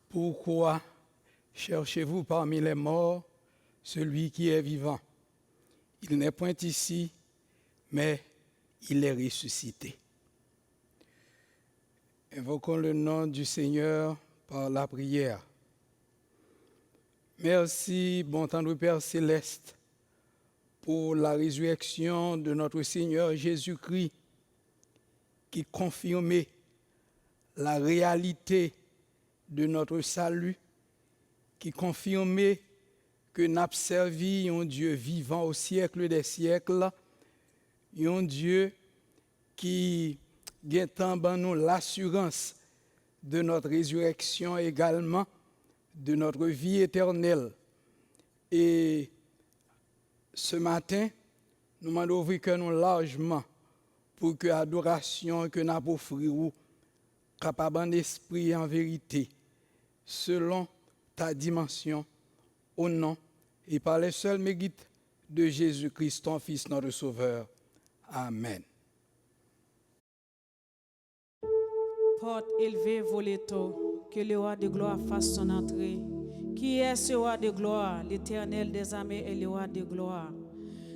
Pourquoi cherchez-vous parmi les morts celui qui est vivant? Il n'est point ici, mais il est ressuscité. Invoquons le nom du Seigneur par la prière. Merci, bon tendre Père céleste, pour la résurrection de notre Seigneur Jésus-Christ, qui confirmait la réalité de notre salut, qui confirmait que nous avons servi un Dieu vivant au siècle des siècles, un Dieu qui a nous l'assurance de notre résurrection également, de notre vie éternelle. Et ce matin, nous demandons ouvrir que nous largement pour que l'adoration que nous offrons capable en esprit et en vérité, selon ta dimension, au nom et par les seuls mérites de Jésus-Christ, ton Fils, notre Sauveur. Amen. Porte élevée, voleto, que le roi de gloire fasse son entrée. Qui est ce roi de gloire? L'Éternel des armées est le roi de gloire.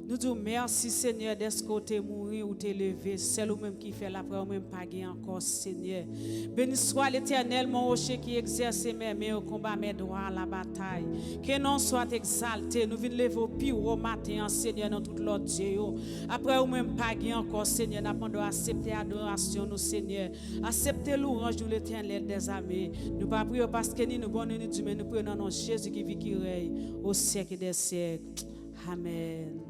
Nous disons merci Seigneur d'être côté mourir ou t'élever. C'est lui-même qui fait la prière, même pas encore Seigneur. Béni soit l'Éternel, mon rocher qui exerce mes mains au combat, mes droits à la bataille. Que non soit exalté. Nous venons lever au pire au matin, Seigneur, dans toute l'autre Dieu. Après ou même pas encore Seigneur, nous demandons accepter l'adoration, nous Seigneur. Accepter l'orange de l'Éternel des armées. Nous pas prions parce que nous bonnes nous Dieu, mais nous prions dans nom Jésus qui vit qui règne au siècle des siècles. Amen.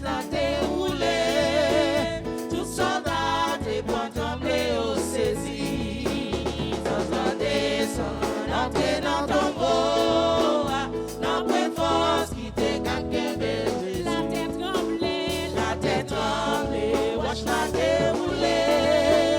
La déroulée, tout soldat et bon trembler au saisi. Sans descendre, entrer dans ton beau, notre force qui te gagne belle. La tête tremblée, watch la déroulée.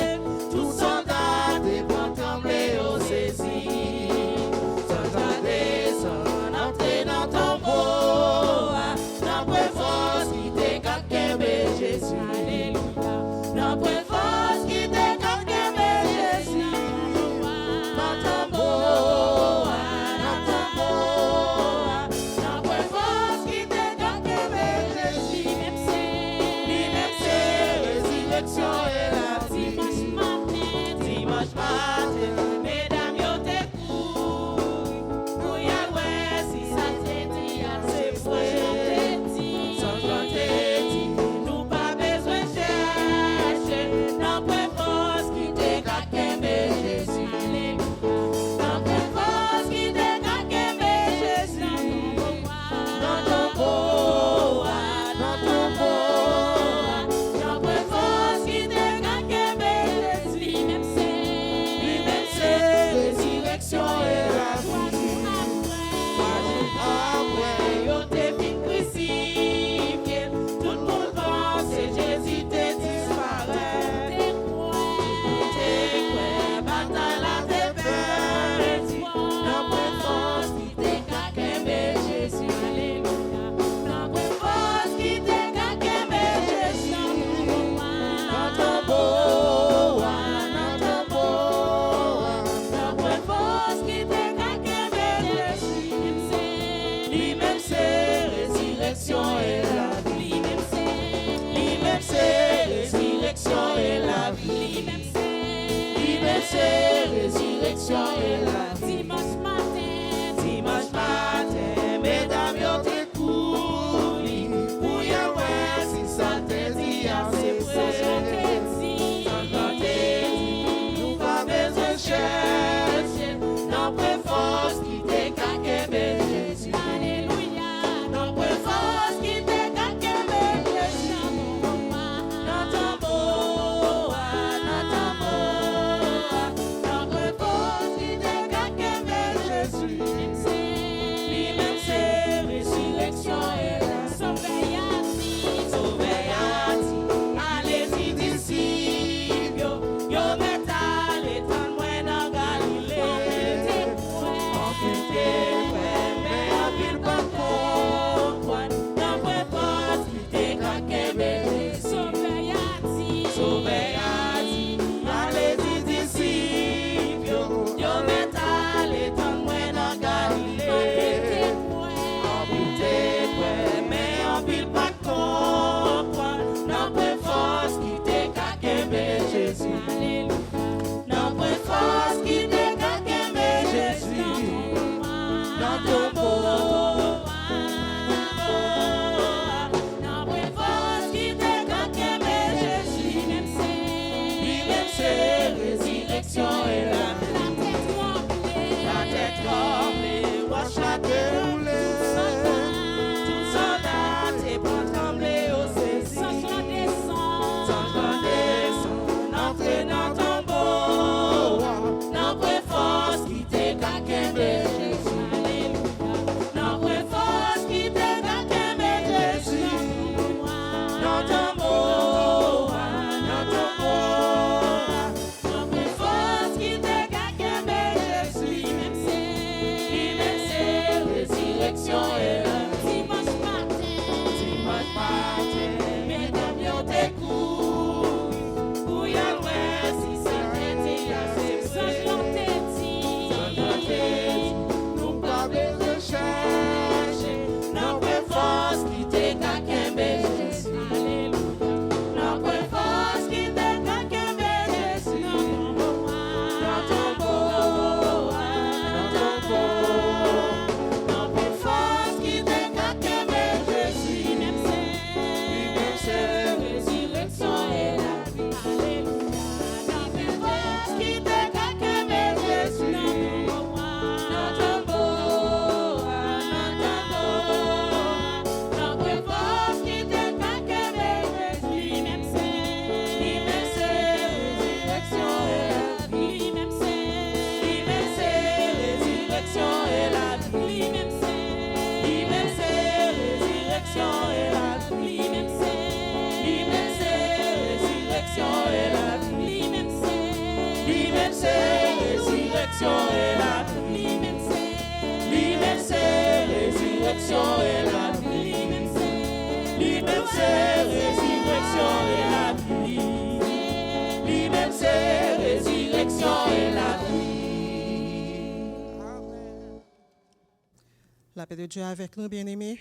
La paix de Dieu avec nous, bien-aimés.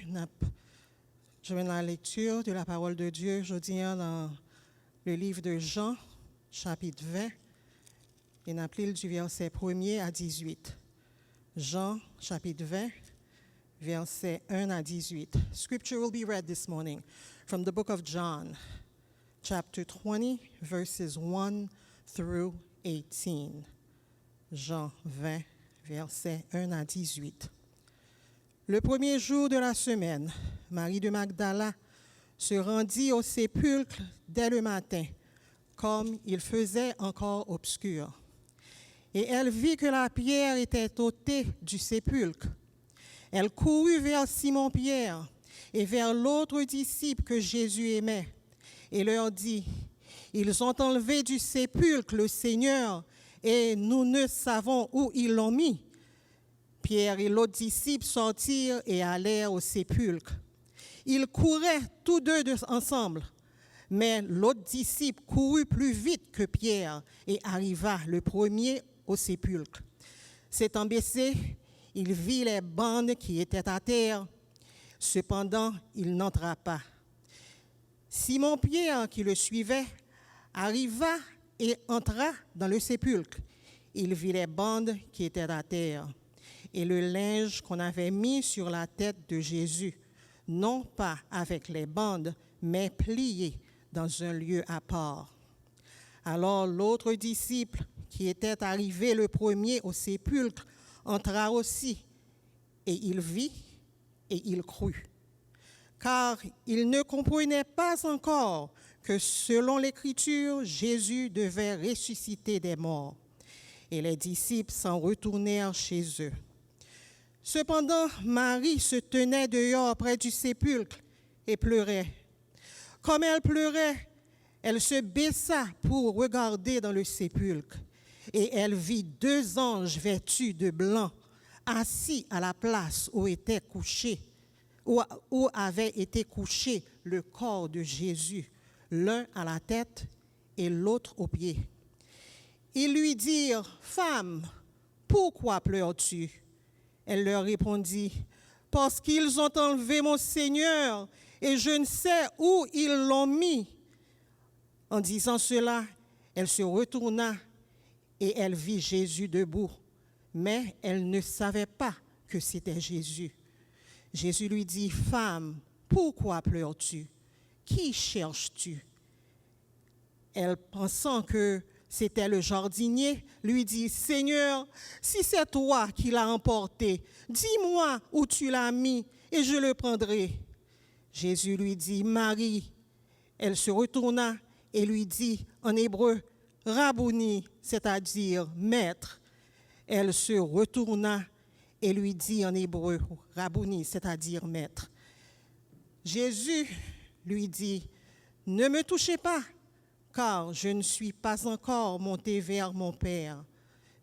Je viens la lecture de la parole de Dieu aujourd'hui dans le livre de Jean, chapitre 20, et nous appelons du verset 1er à 18. Jean, chapitre 20, verset 1 à 18. Scripture will be read this morning from the book of John, chapter 20, verses 1 through 18. Jean 20, verset 1 à 18. Le premier jour de la semaine, Marie de Magdala se rendit au sépulcre dès le matin, comme il faisait encore obscur. Et elle vit que la pierre était ôtée du sépulcre. Elle courut vers Simon-Pierre et vers l'autre disciple que Jésus aimait, et leur dit, « Ils ont enlevé du sépulcre le Seigneur, et nous ne savons où ils l'ont mis. » Pierre et l'autre disciple sortirent et allèrent au sépulcre. Ils couraient tous deux ensemble, mais l'autre disciple courut plus vite que Pierre et arriva le premier au sépulcre. S'étant baissé, il vit les bandes qui étaient à terre. Cependant, il n'entra pas. Simon-Pierre, qui le suivait, arriva et entra dans le sépulcre. Il vit les bandes qui étaient à terre et le linge qu'on avait mis sur la tête de Jésus, non pas avec les bandes, mais plié dans un lieu à part. Alors l'autre disciple, qui était arrivé le premier au sépulcre, entra aussi, et il vit et il crut. Car il ne comprenait pas encore que selon l'Écriture, Jésus devait ressusciter des morts. Et les disciples s'en retournèrent chez eux. Cependant, Marie se tenait dehors près du sépulcre et pleurait. Comme elle pleurait, elle se baissa pour regarder dans le sépulcre. Et elle vit deux anges vêtus de blanc, assis à la place où avait été couché le corps de Jésus, l'un à la tête et l'autre aux pieds. Ils lui dirent, « Femme, pourquoi pleures-tu » Elle leur répondit, « Parce qu'ils ont enlevé mon Seigneur, et je ne sais où ils l'ont mis. » En disant cela, elle se retourna, et elle vit Jésus debout, mais elle ne savait pas que c'était Jésus. Jésus lui dit, « Femme, pourquoi pleures-tu? Qui cherches-tu? » Elle, pensant que c'était le jardinier, lui dit, « Seigneur, si c'est toi qui l'as emporté, dis-moi où tu l'as mis et je le prendrai. » Jésus lui dit, « Marie. » Elle se retourna et lui dit en hébreu, « Rabouni », c'est-à-dire « Maître ». Elle se retourna et lui dit en hébreu, « Rabouni », c'est-à-dire « Maître ». Jésus lui dit, « Ne me touchez pas, car je ne suis pas encore monté vers mon Père.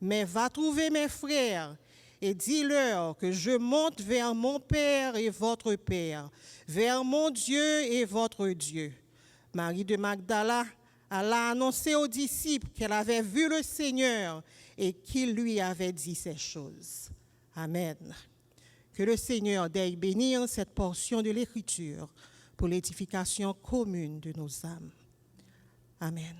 Mais va trouver mes frères et dis-leur que je monte vers mon Père et votre Père, vers mon Dieu et votre Dieu. » Marie de Magdala alla annoncer aux disciples qu'elle avait vu le Seigneur et qu'il lui avait dit ces choses. Amen. Que le Seigneur daigne bénir cette portion de l'Écriture pour l'édification commune de nos âmes. Amen.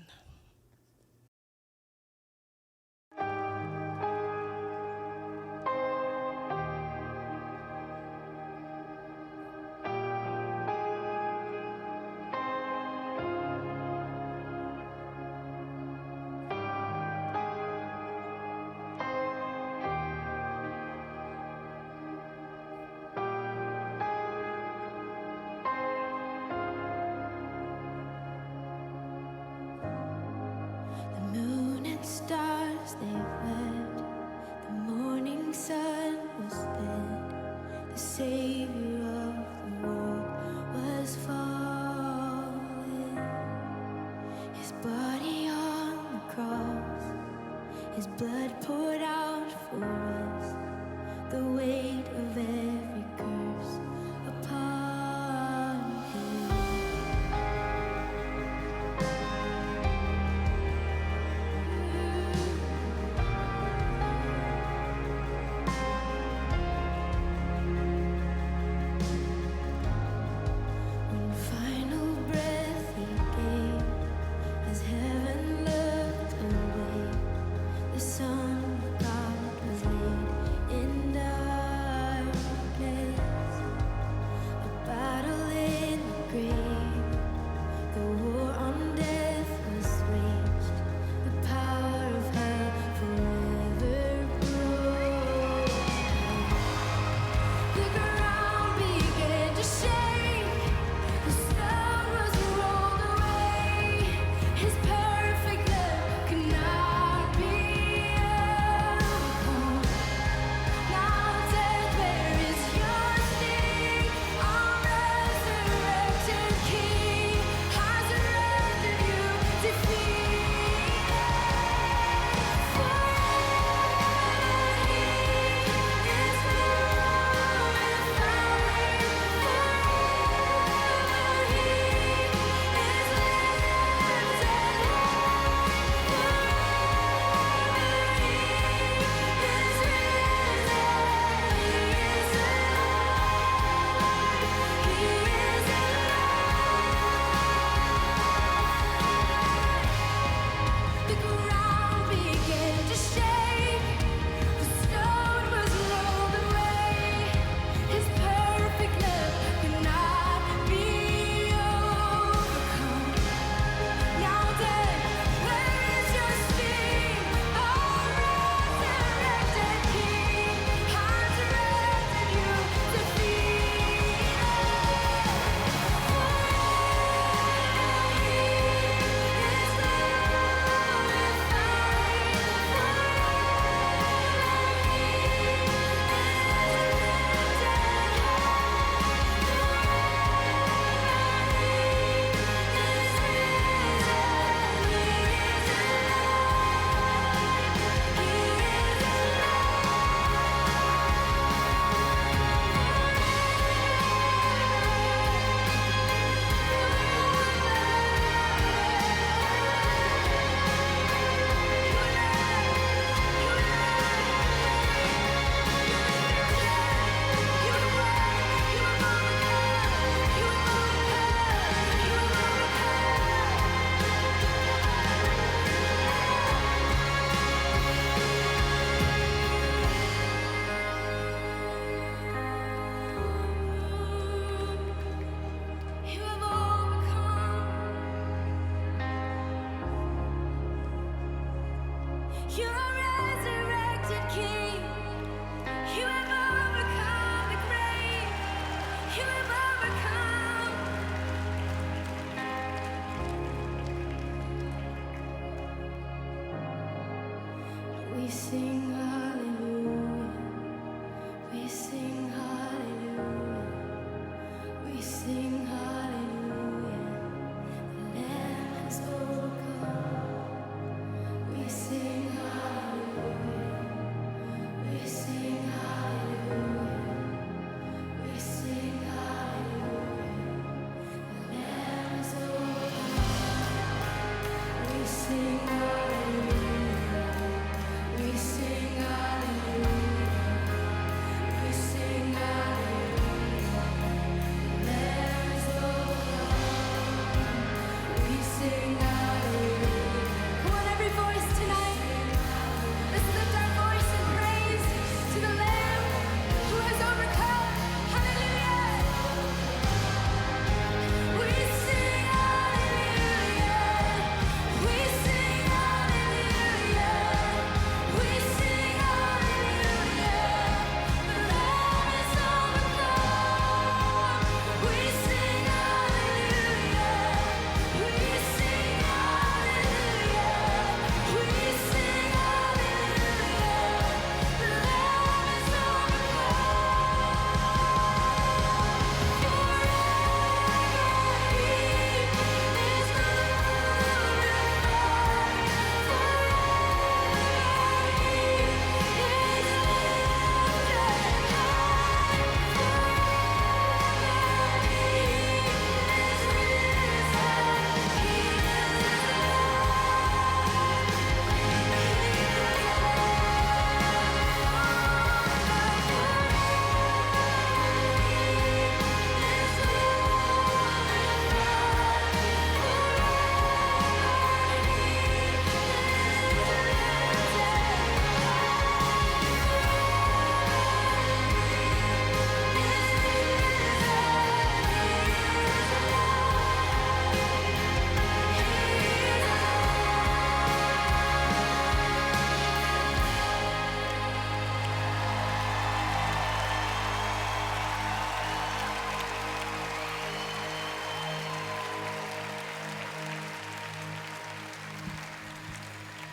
Stars they wept, the morning sun was spent, the Savior of the world was fallen. His body on the cross, his blood poured out for us, the weight of every curse upon him. The Son of God was laid in darkness.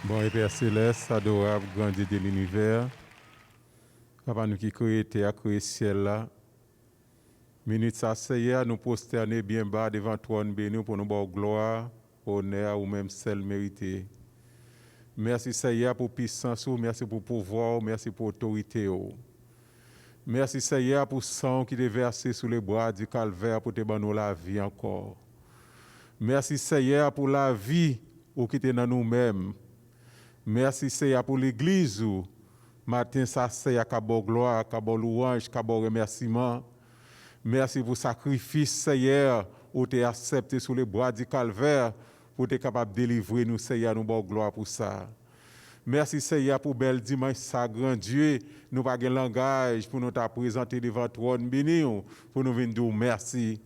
Bon, et Père Céleste, adorable, grand Dieu de l'univers, Papa nous qui créé terre, créé ciel là, minute ça, Seigneur, nous prosterner bien bas devant toi, béni pour nous avoir gloire, honneur ou même celle méritée. Merci Seigneur pour puissance, merci pour pouvoir, merci pour autorité. Merci Seigneur pour sang qui est versé sous les bras du calvaire pour te donner la vie encore. Merci Seigneur pour la vie qui est dans nous-mêmes. Merci Seigneur pour l'église. Matin, ça Seigneur, qu'à gloire, qu'à louange, qu'à remerciement. Merci pour le sacrifice Seigneur, où tu es accepté sous les bras du calvaire pour être capable de délivrer nous Seigneur, nous bonne gloire pour ça. Merci Seigneur pour bel dimanche, ça grand Dieu. Nous pas de langage pour nous te présenter devant toi, béni, pour nous venir dire merci.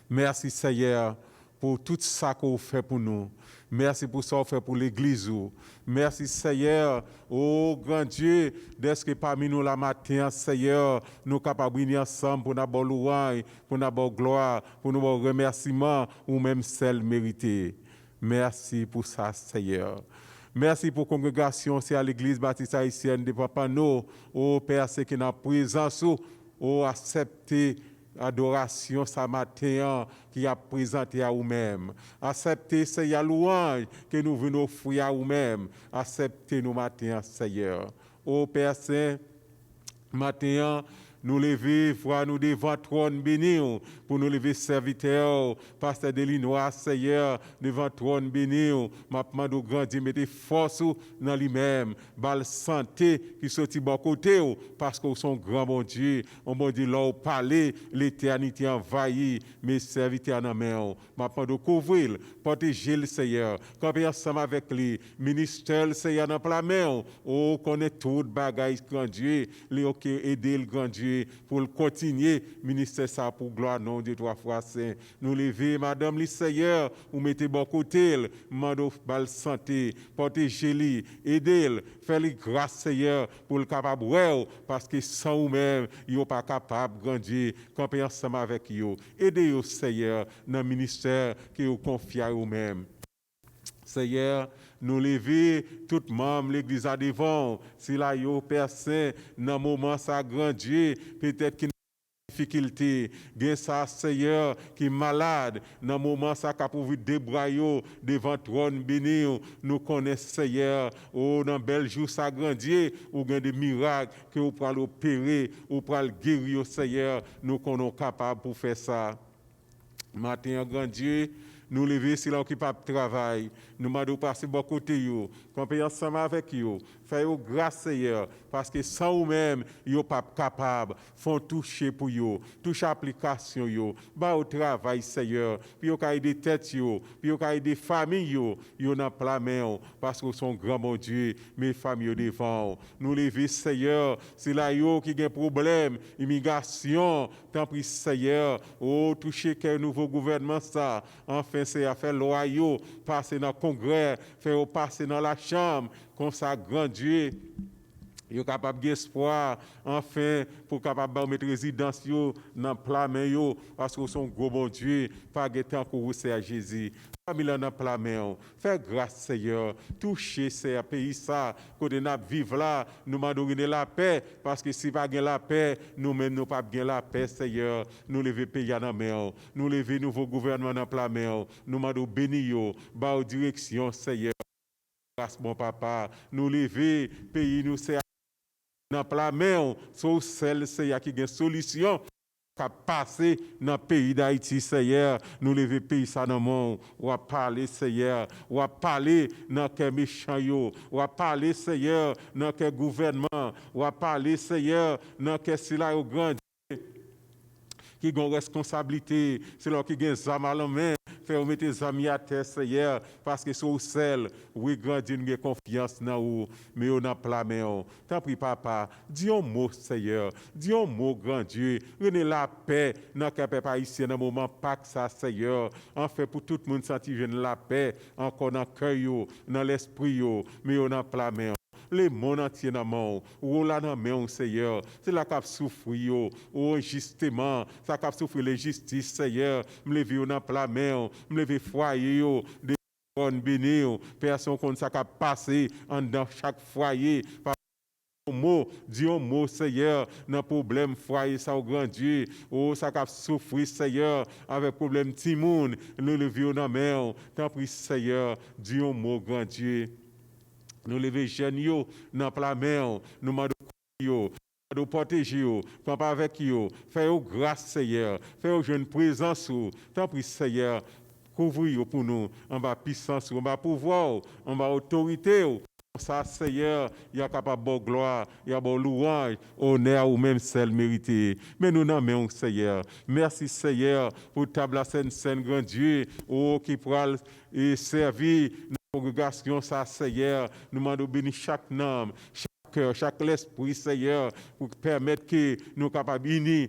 Merci Seigneur pour tout ça que vous faites pour nous. Merci pour ça que vous faites pour l'église. Merci Seigneur, oh grand Dieu, d'être que parmi nous la matin, Seigneur, nous sommes capables de venir ensemble pour nous avoir louange, pour nous avoir gloire, pour nous avoir remerciement ou même celle méritée. Merci pour ça, Seigneur. Merci pour la congrégation, c'est à l'église baptiste haïtienne de Papa No, oh Père, c'est qui est en présence, oh accepter adoration ce matin qui a présenté à vous-même. Acceptez, Seigneur, louange que nous venons offrir à vous-même. Acceptez nous matin, Seigneur. Ô Père Saint, matin, nous lever, voir nous devant trône béni, pour nous lever serviteurs, pasteur Delinois, Seigneur, devant trône béni, ma demande au grand Dieu, mettez force dans lui-même, balle santé qui sortit bon côté, parce que son grand bon Dieu, on bon Dieu là où parler, l'éternité envahie, mes serviteurs en main, ma demande au couvrir, protéger le Seigneur, camper ensemble avec lui, ministère, Seigneur, dans la main, oh, connaît tout bagaille, grand Dieu, les aider le grand Dieu, pour continuer, ministère ça pour gloire, non, Dieu, trois fois saint. Nous lever, Madame le Seigneur, ou mettez bon côté, mando bal santé, protégez-les, aidez-les, faites-les grâce, Seigneur, pour le capable, parce que sans vous-même, ils ne sont pas capables, grand Dieu, camper ensemble avec vous. Aidez-vous, Seigneur, dans le ministère que vous confiez à vous-même. Seigneur, nous lever tout membre l'église à devant, si là yo Père Saint dans moment ça grand Dieu, peut-être qu'il difficulté, bien ça Seigneur qui est malade, dans moment ça qu'a pour débrailler devant trône béni, nous connaissons Seigneur, oh dans bel jour ça grand Dieu, ou gain des miracles que vous pourrez opérer, ou pourrez guérir Seigneur, nous sommes capables pour faire ça. Matin grand Dieu, nous lever si là qui pas travail, nous mandons passer bon côté yo, camper ensemble avec yo, faire grâce Seigneur, parce que sans vous-même, yo pas capable, font toucher pour yo, toucher application yo, ba au travail Seigneur, puis yo ka aider tête yo, puis yo ka aider famille yo dans plein main, parce que son grand bon Dieu, mes familles yo devant. Nous lever Seigneur, c'est là yo qui gain problème, immigration, tant pis Seigneur, oh toucher quel nouveau gouvernement ça, enfin c'est à faire loi yo, passer dans le congrès, faire passer dans la chambre, comme ça grand Dieu. Yo capable d'espoir enfin pour capable mettre résidence yo dans plein main yo parce que son gros bon Dieu pas guetter encore c'est Jésus famille dans plein main faire grâce Seigneur toucher ces pays ça côté n'a vivre là nous mandons la paix parce que si pas gain la paix nous même nous pas gain la paix Seigneur nous lever pays dans main nous lever nouveau gouvernement dans plein main nous mandons bénir yo ba direction Seigneur grâce mon papa nous lever pays nous c'est dans la main, c'est celle qui a une solution qui a passé dans le pays d'Haïti, Seigneur. Nous lever le pays ça dans le monde. On va parler, Seigneur. On va parler dans quel méchant yo. On va parler, Seigneur, dans quel gouvernement. On va parler, Seigneur, dans quel sila au grand qui a une responsabilité, c'est là qui a des âmes à la main, faire mettre des amis à terre, Seigneur, parce que c'est celle, oui, grand Dieu, nous avons confiance dans vous, mais on a plein main. Tant pis, papa, dis un mot, Seigneur, dis un mot, grand Dieu, renez la paix dans le peuple haïtien, dans le moment Pâques, ça, Seigneur, en fait, pour tout le monde sentir la paix, encore dans le cœur, dans l'esprit, mais on a plein main. Les mondes entiers dans le monde, ou là dans le main, Seigneur, c'est là qu'a souffrir, ou justement, ça qu'a souffrir les justices, Seigneur, me lever dans la main, me lever foyer, béni, personne comme ça qui a passé dans chaque foyer. Dis un mot, Seigneur, dans le problème foyer, ça au grand Dieu. Oh, ça a souffert, Seigneur, avec problème Timoun, nous levions dans la mer. Tant pis, Seigneur, dis un mot, grand Dieu. Nous lever jeunes dans la mer, nous demandons de protéger, papa avec eux, fais-nous grâce, Seigneur, fais-nous une présence, tant pis, Seigneur, couvrir pour nous, en bas puissance, en bas pouvoir, en bas autorité. Ça, Seigneur, il y a capable de gloire, il y a de louange, honneur ou même celle méritée. Mais nous n'en mettons, Seigneur. Merci, Seigneur, pour table la Sainte, grand Dieu, qui pourra servir notre congrégation, ça, Seigneur. Nous demandons bénir chaque âme, chaque cœur, chaque esprit, Seigneur, pour permettre que nous soyons capables d'unir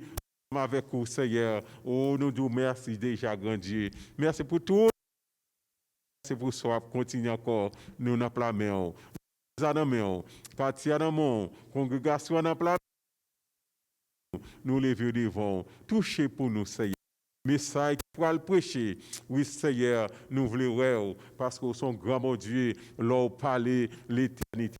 avec vous, Seigneur. Oh, nous disons merci déjà, grand Dieu. Merci pour tout. C'est pour ça qu'on continue encore. Nous n'avons pas la main. Nous avons la main. Partir dans mon congrégation n'a pas la main. Nous levons devant. Touchez pour nous, Seigneur. Message pour le prêcher. Oui, Seigneur, nous voulons parce que son grand bon Dieu, leur parler l'éternité.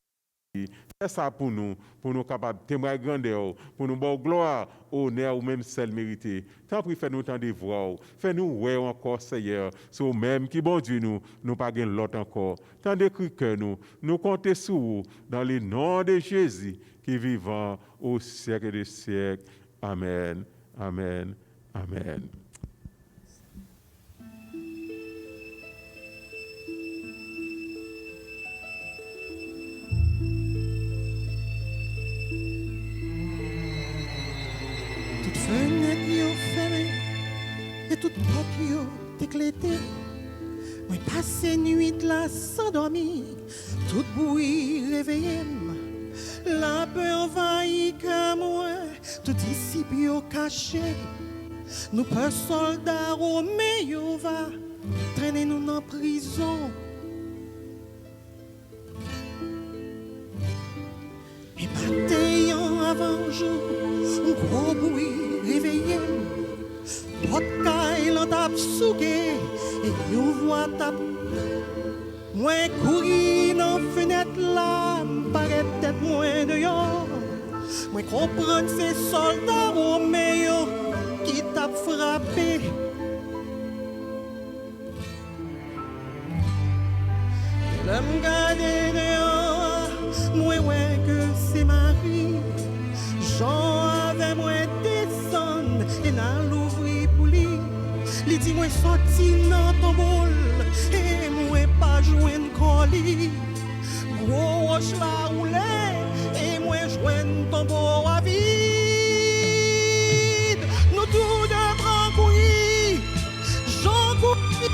C'est ça pour nous capables de témoigner grandeur, pour nous bonne gloire, honneur ou même celle méritée. Tant pis, fais-nous tant de voir, fais-nous ouais encore, Seigneur, c'est au même qui bon Dieu nous pas gain l'autre encore. Tant de cris que nous comptons sur vous, dans le nom de Jésus, qui vivant au siècle des siècles. Amen, amen, amen. Fenêtre yo fermée et toute porte yo éclatée. Moi passé nuit là sans dormir, tout bruit réveillé. La peur envahit que moi, tout disciple yo caché. Nous peur soldats romains yo va traîner nous dans prison. Et matin avant jour, un gros bruit réveillé, votre caille l'en tape souqué, et yon voit tape. Moi courir dans la fenêtre là, m'paraît peut-être moins dehors. Moi comprends que c'est soldats romains qui t'a frappé. L'homme gardé dehors, moi ouais que c'est Marie. Jean avait moi descendre et n'a l'ouvrir pour lui. Il dit moi sorti dans ton bol et moi pas jouer un colis. Gros roche la roulée et moi jouer ton beau à vide. Nous tous deux prends courir, Jean courir.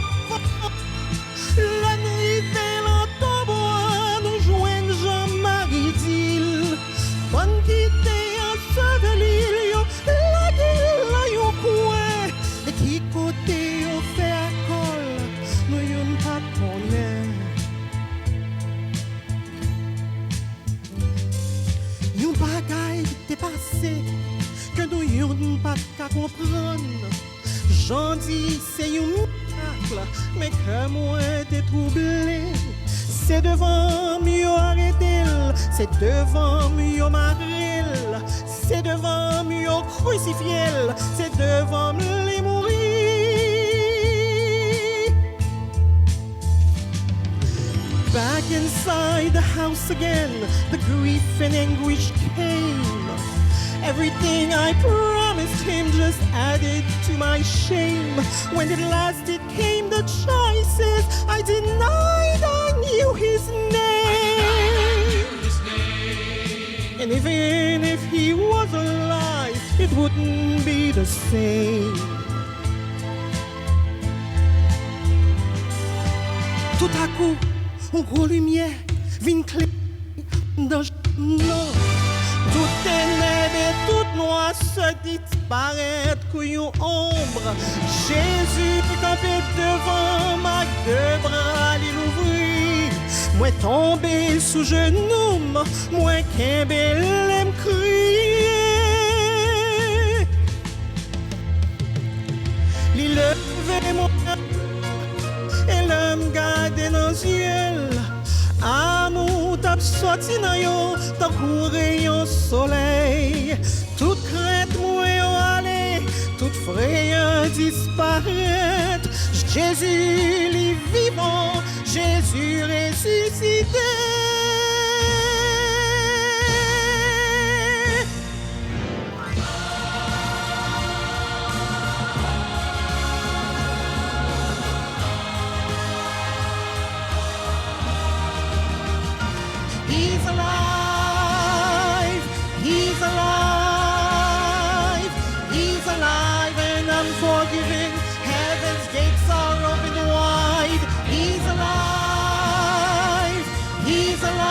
La nuit fait l'entombois, nous jouons Jean-Marie d'île. Bonne quitte enseveli, la gueule, la yo coué. Et qui côté yo fait à col, nous yon pas connaît. Yon bagaille dépassé, que nous yon pas qu'à comprendre. J'en dis c'est yon miracle, mais que moi t'es troublé. C'est devant mieux arrêter, c'est devant mieux marrer, c'est devant mieux crucifier, c'est devant les mourir. Back inside the house again, the grief and anguish came. Everything I promised him just added to my shame. When at last it came the choices, I denied I knew his name. And even if he was alive, it wouldn't be the same. Tout à coup, une grosse lumière vient clairer dans le tout ténèbres et toute noix se disparaître comme une ombre. Jésus campé devant ma deux bras, il ouvrit. Moi tombé sous genoux, moi qu'un l'aime crier. Il levait mon et l'homme gardait ap sorti nan yo, tan kou rayon soleil. Toute crainte moué yo ale, toute frayeur disparaît. Jésus li vivant, Jésus ressuscité. He's alive, he's alive, he's alive and unforgiving. Heaven's gates are open wide. He's alive, he's alive.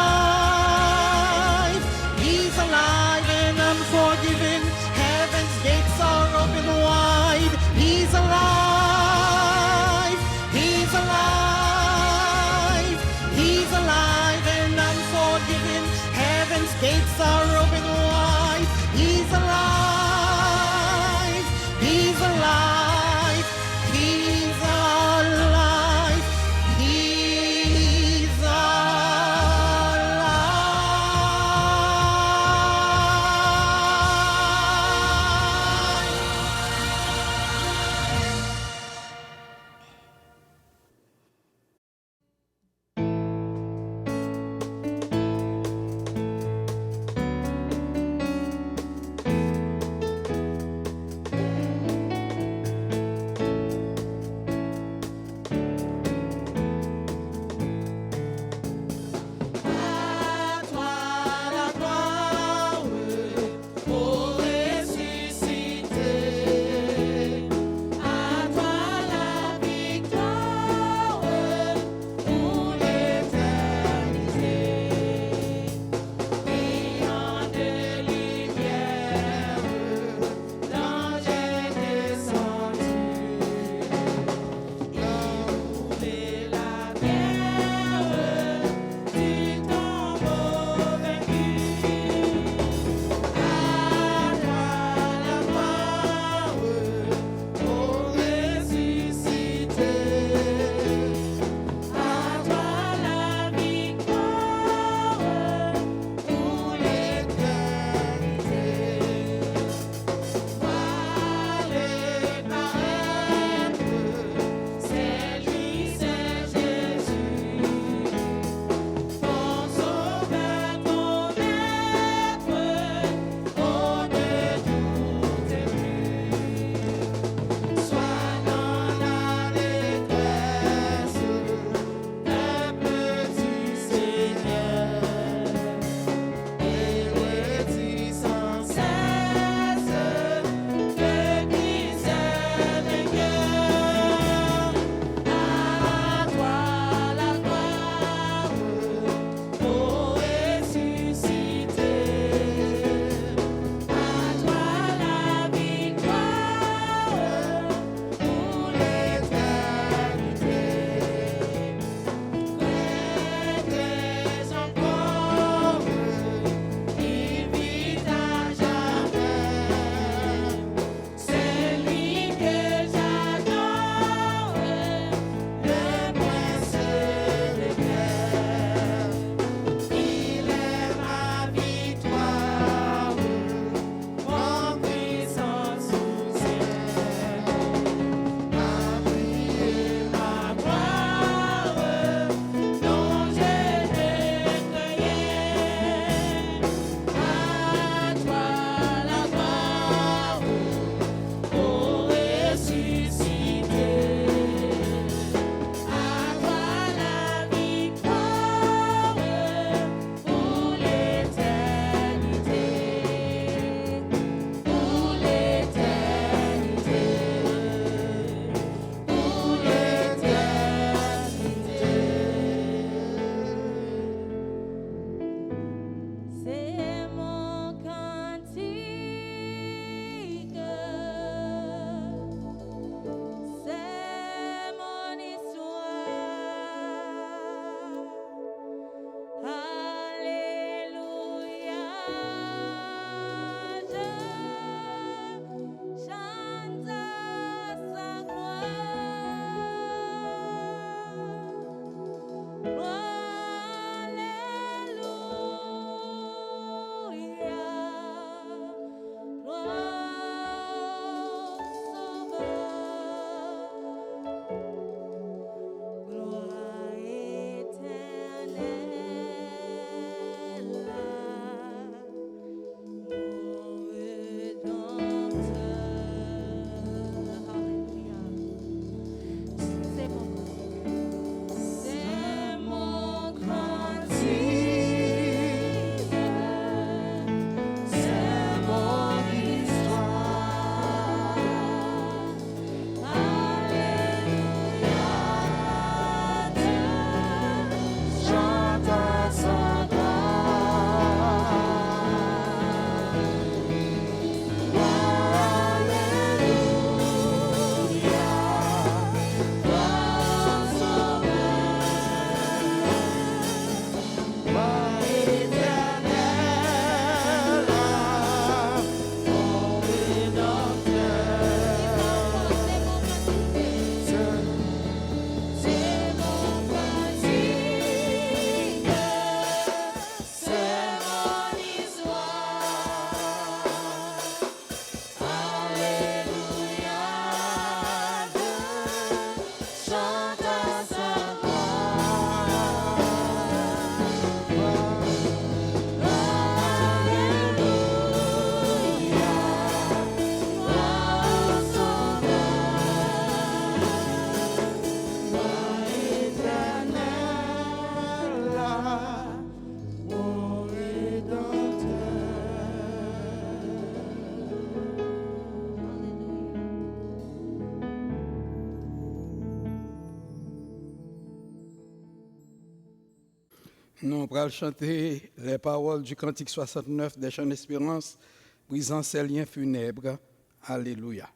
Nous allons chanter les paroles du cantique 69 des chants d'espérance, brisant ces liens funèbres. Alléluia.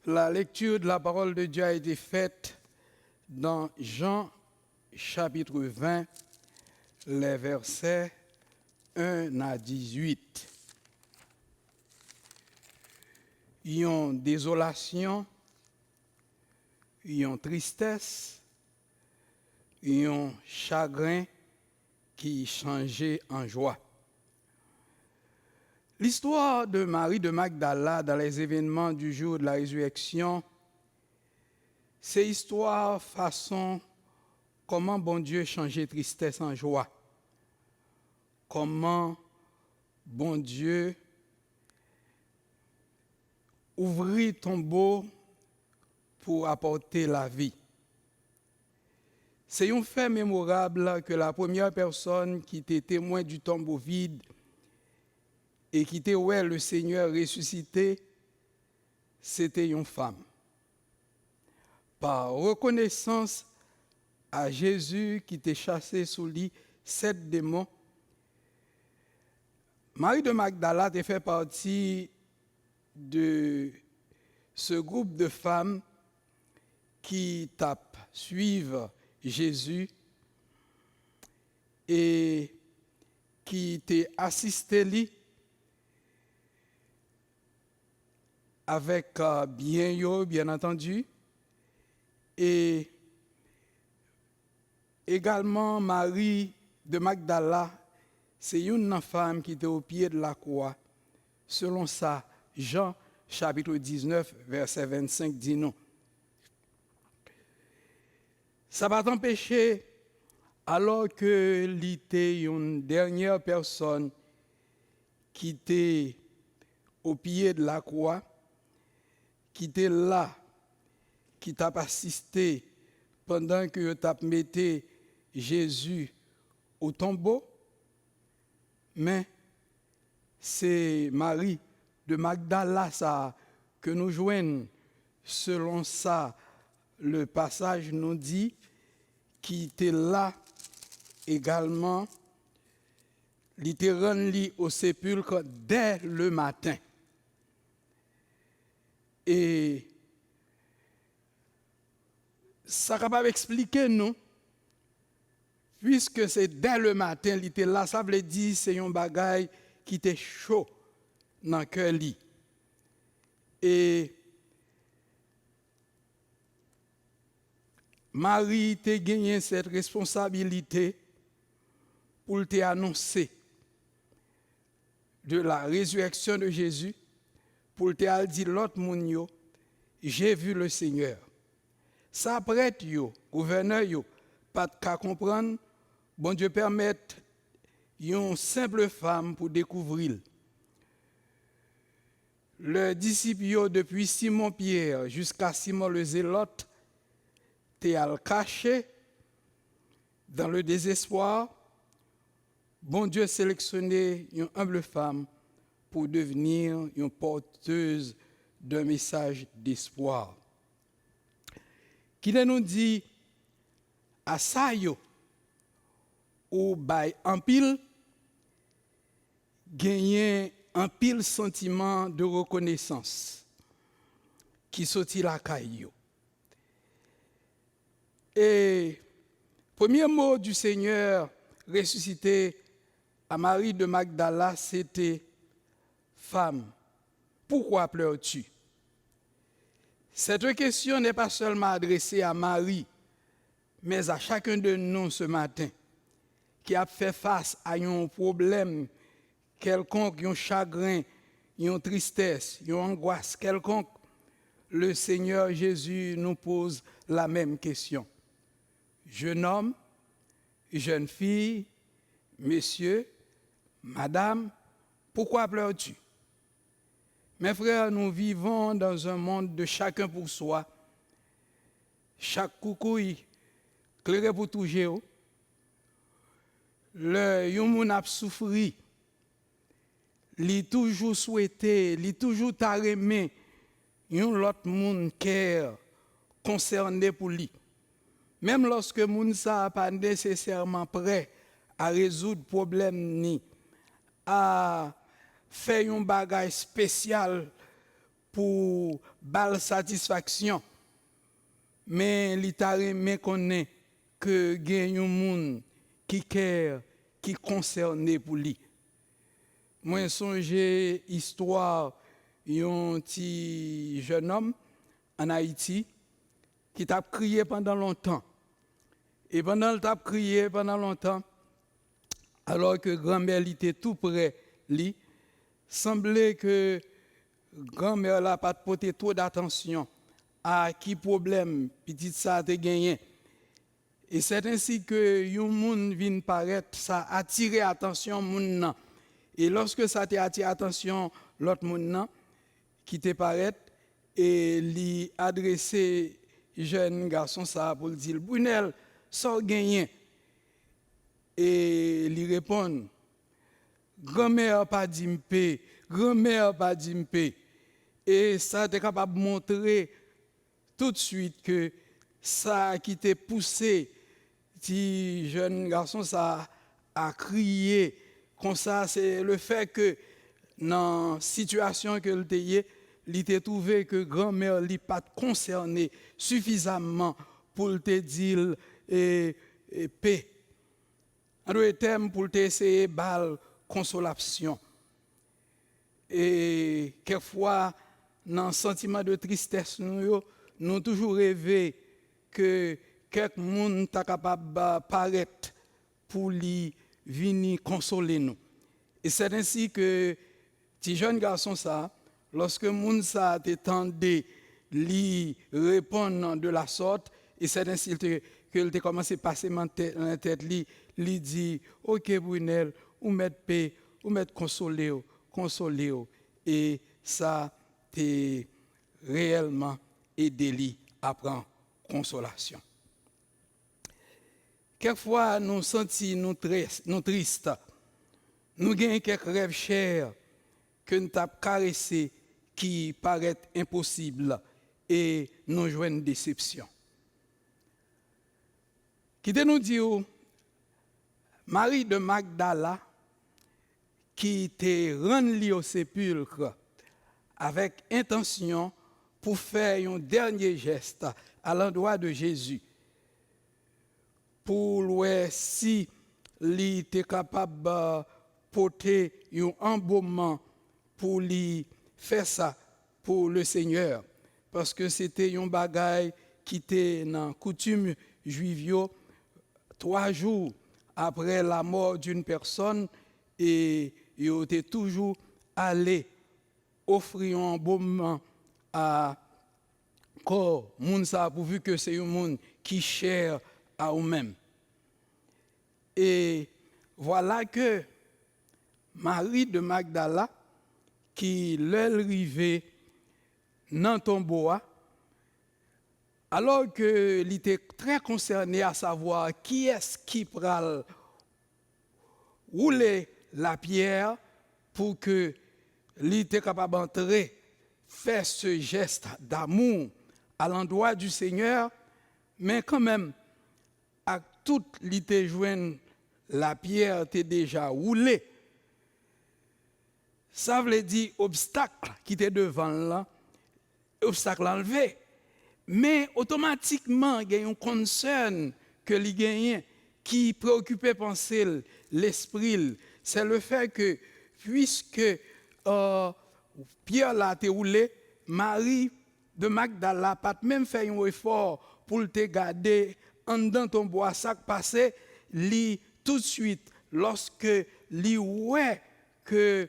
La lecture de la parole de Dieu a été faite dans Jean chapitre 20, les versets 1 à 18. Il y a désolation, il y a tristesse, il y a chagrin qui changeait en joie. L'histoire de Marie de Magdala dans les événements du jour de la résurrection, c'est histoire façon comment bon Dieu changeait tristesse en joie. Comment bon Dieu ouvrit tombeau pour apporter la vie. C'est un fait mémorable que la première personne qui était témoin du tombeau vide et qui était ouais le Seigneur ressuscité, c'était une femme. Par reconnaissance à Jésus qui était chassé sous lui 7 démons, Marie de Magdala a fait partie de ce groupe de femmes qui suivent Jésus et qui étaient assistées lui avec bien entendu, et également Marie de Magdala, c'est une femme qui était au pied de la croix. Selon ça, Jean chapitre 19, verset 25 dit non. Ça va t'empêcher, alors que l'était une dernière personne qui était au pied de la croix, qui était là, qui t'a assisté pendant que tu as mis Jésus au tombeau, mais c'est Marie de Magdala ça, que nous joignons. Selon ça, le passage nous dit qui était là également, littéralement au sépulcre dès le matin. Et ça capable expliquer nous puisque c'est dès le matin, il était là, ça veut dire c'est un bagage qui était chaud dans le cœur. Et Marie a gagné cette responsabilité pour te annoncer de la résurrection de Jésus, pour te dire l'autre monde, j'ai vu le Seigneur. Ça prêtre, gouverneur, pas de cas comprendre, bon Dieu permette une simple femme pour découvrir. Le disciple depuis Simon-Pierre jusqu'à Simon le Zélote, t'es à le cacher dans le désespoir. Bon Dieu sélectionné une humble femme pour devenir une porteuse d'un message d'espoir. Qui nous dit à ça ou by en pile gagner un pile sentiment de reconnaissance qui sortit la caillou. Et premier mot du Seigneur ressuscité à Marie de Magdala, c'était « Femme, pourquoi pleures-tu » Cette question n'est pas seulement adressée à Marie, mais à chacun de nous ce matin, qui a fait face à un problème quelconque, un chagrin, une tristesse, une angoisse quelconque. Le Seigneur Jésus nous pose la même question. Jeune homme, jeune fille, monsieur, madame, pourquoi pleures-tu? Mes frères, nous vivons dans un monde de chacun pour soi. Chaque coucouille, clairé pour tout géo. Le yon a souffri. Li toujours souhaité, li toujours taremé yon l'autre moun cœur concerné pour lui. Même lorsque moun sa pas nécessairement prêt à résoudre problème ni à faire un bagage spécial pour bal satisfaction, mais li taremé connaît que gen yon moun qui care, qui concerné pour lui. Moi songe histoire d'un petit jeune homme en Haïti qui t'a crié pendant longtemps. Et pendant qu'il t'a crié pendant longtemps, alors que grand-mère était tout près lui, semblait que grand-mère n'a pas porté trop d'attention à qui problème petit ça a gagné. Et c'est ainsi que yon moun vient paraître, ça attire attention moun nan. Et lorsque ça t'a attiré attention l'autre moun nan qui te paraît et lui adresser jeune garçon ça pour dire Brunel sort gagné et lui répond grand-mère pas dit m'pé, grand-mère pas dit m'pé. Et ça t'est capable de montrer tout de suite que ça qui t'a poussé petit jeune garçon ça a crié comme ça, c'est le fait que dans la situation que il était trouvé que grand-mère n'est pas concernée suffisamment pour te dire paix. En d'autres termes, pour te essayer de consolation. Et quelquefois, dans le sentiment de tristesse, nous toujours rêvé que quelqu'un est capable de paraître pour lui venir consoler nous. Et c'est ainsi que petit jeune garçon ça, lorsque moun ça t'étendait, lui répondre de la sorte, et c'est ainsi qu'il a commencé à passer dans la tête, lui dit, ok Brunel, ou mettre paix, ou mettre consoler, et ça t'a réellement aidé lui à prendre consolation. Quelquefois, nous sentons nous tristes. Nous avons quelques rêves chers que nous avons caressés qui paraissent impossibles et nous jouons une déception. Qui nous dit, Marie de Magdala, qui te rendue au sépulcre avec intention pour faire un dernier geste à l'endroit de Jésus. pour voir si il était capable de porter un embaumement pour lui faire ça pour le Seigneur. Parce que c'était un bagage qui était dans la coutume juive 3 jours après la mort d'une personne et il était toujours allé offrir un embaumement à corps moun ça pourvu que c'est un monde qui cher à eux-mêmes. Et voilà que Marie de Magdala qui l'arrivée dans tombeau alors que il était très concerné à savoir qui est-ce qui pral rouler la pierre pour que il était capable d'entrer faire ce geste d'amour à l'endroit du Seigneur, mais quand même, à toute l'ité jointe, la pierre était déjà roulée. Ça veut dire obstacle qui était devant là, obstacle enlevé. Mais automatiquement, il y a un concern que les gagnants qui préoccupait penser l'esprit, c'est le fait que puisque Pierre l'a été roulé, Marie de Magdala pas même fait un effort pour te garder en dans ton bois sac passé, li tout de suite lorsque li ouais que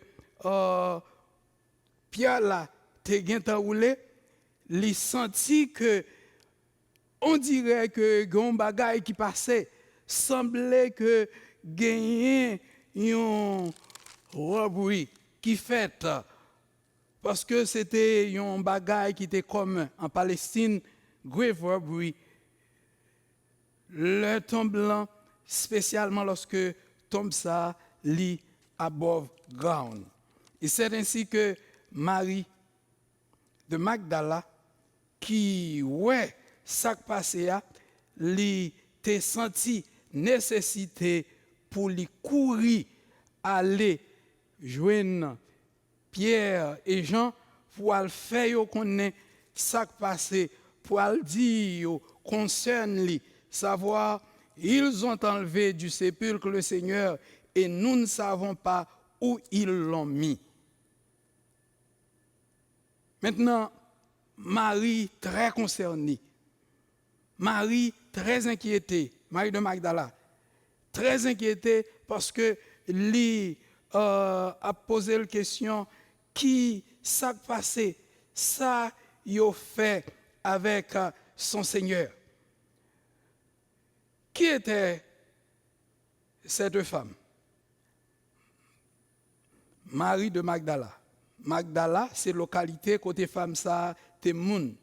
Pierre là te gen roulé, li senti que on dirait que gon bagay qui passait semblait que gagner un robbery qui fait parce que c'était un bagay qui était commun en Palestine, grave robbery. Le tombe blanc, spécialement lorsque tombe ça lit above ground. Et c'est ainsi que Marie de Magdala, qui ouais ça passé a, li te senti nécessité pour lui courir aller joindre Pierre et Jean pour le faire connaître ça passé pour le dire concerne lui savoir ils ont enlevé du sépulcre le Seigneur et nous ne savons pas où ils l'ont mis. Maintenant Marie très concernée, Marie très inquiétée, Marie de Magdala très inquiétée parce que lui a posé la question qui s'est passé, ça il a fait avec son Seigneur. Qui était cette femme? Marie de Magdala. Magdala, c'est localité côté femme ça, Temoun.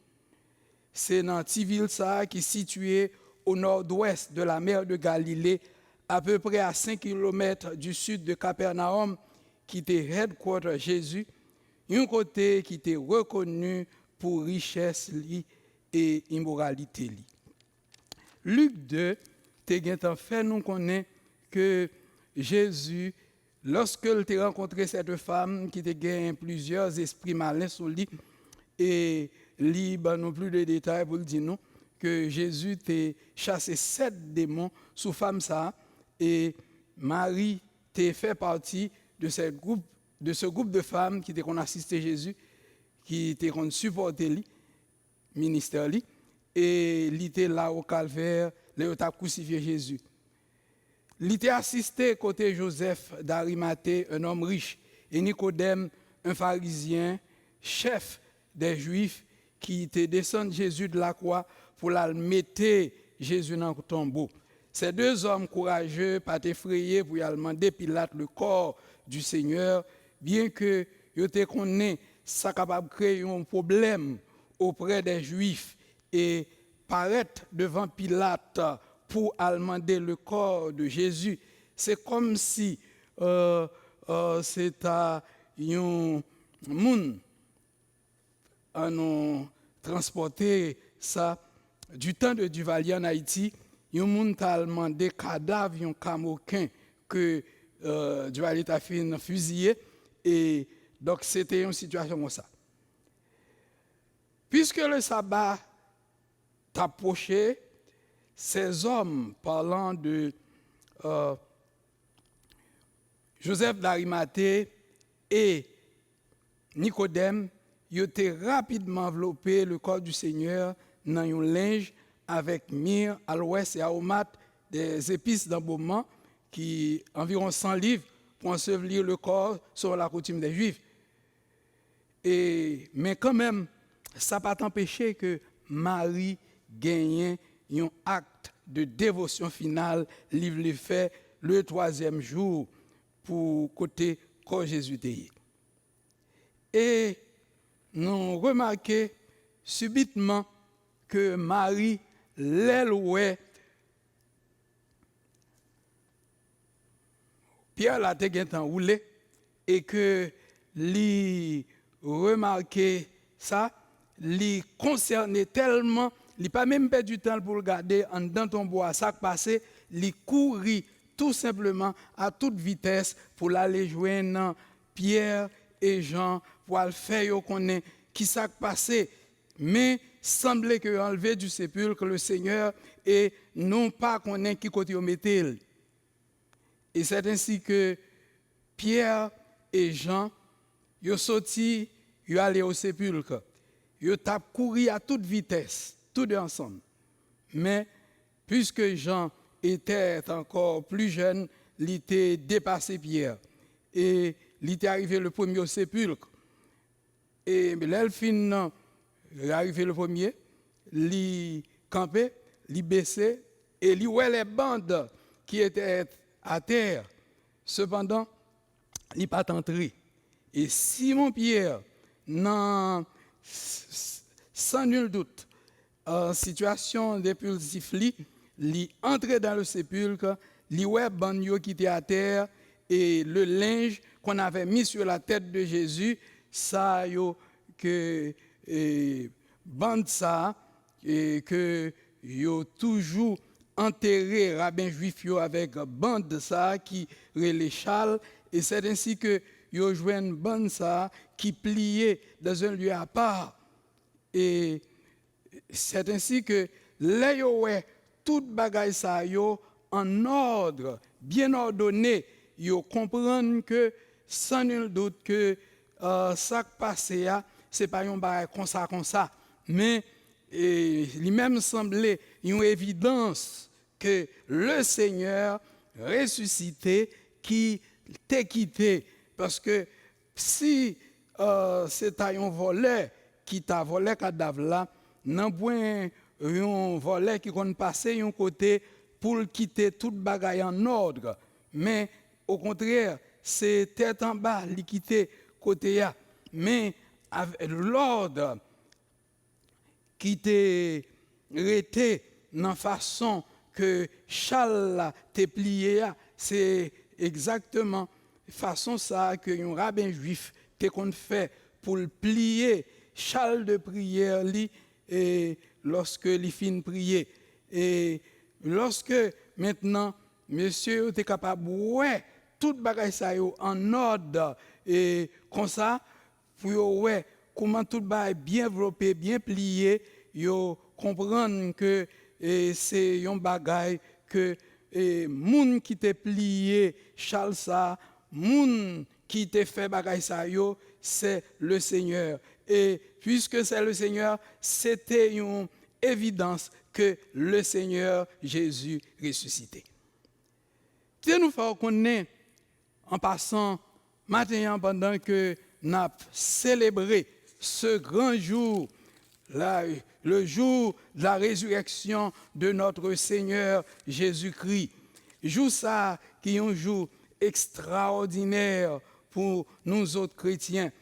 C'est dans une ville ça qui est située au nord-ouest de la mer de Galilée, à peu près à 5 km du sud de Capernaum, qui était headquarter Jésus, un côté qui était reconnu pour richesse et immoralité. Luc 2, en fait, nous connaissons que Jésus, lorsqu'il a rencontré cette femme qui a gagné plusieurs esprits malins sur lui, et lui, non plus de détails pour le dire nous, que Jésus a chassé 7 démons sous femme ça, et Marie a fait partie de ce groupe de femmes qui ont assisté Jésus, qui ont supporté lui, ministère lui, et il était là au calvaire, il a crucifié Jésus. Il était assisté côté Joseph d'Arimathée, un homme riche, et Nicodème, un pharisien, chef des Juifs, qui était descendu Jésus de la croix pour la mettre Jésus dans le tombeau. Ces 2 hommes courageux, pas effrayés pour y demander Pilate le corps du Seigneur, bien que ils te connaissent, ça capable de créer un problème auprès des Juifs et paraître devant Pilate pour demander le corps de Jésus. C'est comme si c'était un monde à nous transporter ça du temps de Duvalier en Haïti. Un monde a demandé cadavre un Camoquin que Duvalier a fait fusiller et donc c'était une situation comme ça. Puisque le sabbat t'approchait, ces hommes, parlant de Joseph d'Arimathée et Nicodème, ils ont rapidement enveloppé le corps du Seigneur dans un linge avec myrrhe, aloès et aromate, des épices d'embaumement, qui environ 100 livres pour ensevelir le corps selon la coutume des Juifs. Mais quand même, ça n'a pas empêché que Marie gagne un acte de dévotion finale, livre les faits, le 3e jour pour côté corps Jésus. Et nous remarquons subitement que Marie, l'elle, Pierre l'a roulé et que lui remarquer ça, lui concernait tellement, il pas même perdu du temps pour regarder en dans ton bois ça passé, lui courir tout simplement à toute vitesse pour aller joindre Pierre et Jean pour le faire connaître qui s'est passé, mais semblait que enlevé du sépulcre le Seigneur et non pas connaître qui côté au mettait. Et c'est ainsi que Pierre et Jean, ils sont sortis, ils sont allés au sépulcre. Ils ont couru à toute vitesse, tous deux ensemble. Mais puisque Jean était encore plus jeune, il était dépassé Pierre. Et il était arrivé le premier au sépulcre. Et l'elfine est arrivé le premier, il campait, il baissait, et il voyait les bandes qui étaient à terre. Cependant, il n'est pas entré. Et Simon Pierre, sans nul doute, en situation d'impulsif, il est entré dans le sépulcre, il voyait les bandes qui étaient à terre, et le linge qu'on avait mis sur la tête de Jésus, ça que bande ça, et que yo toujours enterré rabbin juif avec bande ça qui les châles, et c'est ainsi que yo joué une bande ça qui pliait dans un lieu à part, et c'est ainsi que là yo ouais toute bagaille ça yo en ordre bien ordonné, yo comprendre que sans nul doute que ça qui passé c'est pas un bagaille comme ça, mais lui-même semblait une évidence que le Seigneur ressuscité qui t'a quitté. Parce que si c'est un voleur qui t'a volé cadavre là, non point un voleur qui compte passer un côté pour quitter toute bagaille en ordre, mais au contraire, c'est tête en bas, il quitter côté là, mais avec l'ordre qui t'est resté dans la façon que Charles t'est plié, c'est exactement la façon ça que un rabbin juif qu'on fait pour le plier Charles de prière et lorsque il finit de prier. Et lorsque maintenant monsieur était capable ouais toute bagaille ça en ordre et comme ça pour ouais comment tout bagaille bien développé, bien plié, yo comprendre que c'est un bagaille que moun qui t'est plié Charles ça, moun qui t'est fait bagaille ça yo, c'est le Seigneur. Et puisque c'est le Seigneur, c'était une évidence que le Seigneur Jésus ressuscité. Dieu nous fait connaître en passant maintenant pendant que nous avons célébré ce grand jour, le jour de la résurrection de notre Seigneur Jésus-Christ. Jour ça qui est un jour extraordinaire pour nous autres chrétiens.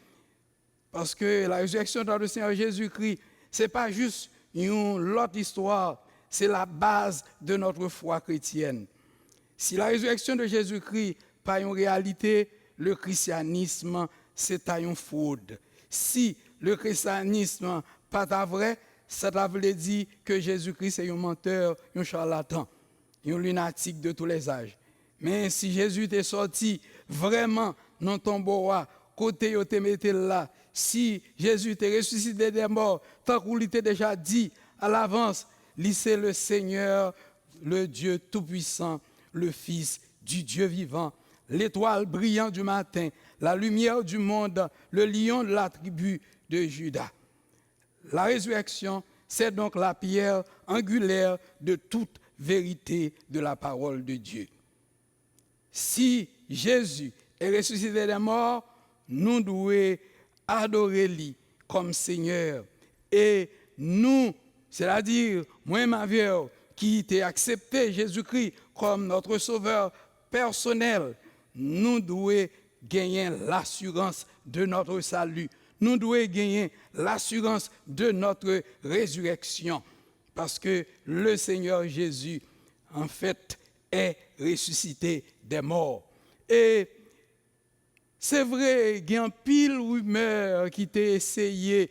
Parce que la résurrection de notre Seigneur Jésus-Christ, ce n'est pas juste une autre histoire, c'est la base de notre foi chrétienne. Si la résurrection de Jésus-Christ n'est pas une réalité, le christianisme, c'est une fraude. Si le christianisme n'est pas vrai, ça veut dire que Jésus-Christ est un menteur, un charlatan, un lunatique de tous les âges. Mais si Jésus est sorti vraiment dans ton bois, côté où tu mettais là, si Jésus est ressuscité des morts, tant qu'il t'a déjà dit à l'avance, c'est le Seigneur le Dieu Tout-Puissant, le Fils du Dieu vivant, l'étoile brillante du matin, la lumière du monde, le lion de la tribu de Juda. La résurrection, c'est donc la pierre angulaire de toute vérité de la parole de Dieu. Si Jésus est ressuscité des morts, nous devons adorer lui comme Seigneur. Et nous, c'est-à-dire moi et ma vie, qui t'ai accepté Jésus-Christ comme notre sauveur personnel, nous devons gagner l'assurance de notre salut. Nous devons gagner l'assurance de notre résurrection. Parce que le Seigneur Jésus, en fait, est ressuscité des morts. Et c'est vrai, il y a un pile rumeur qui t'a essayé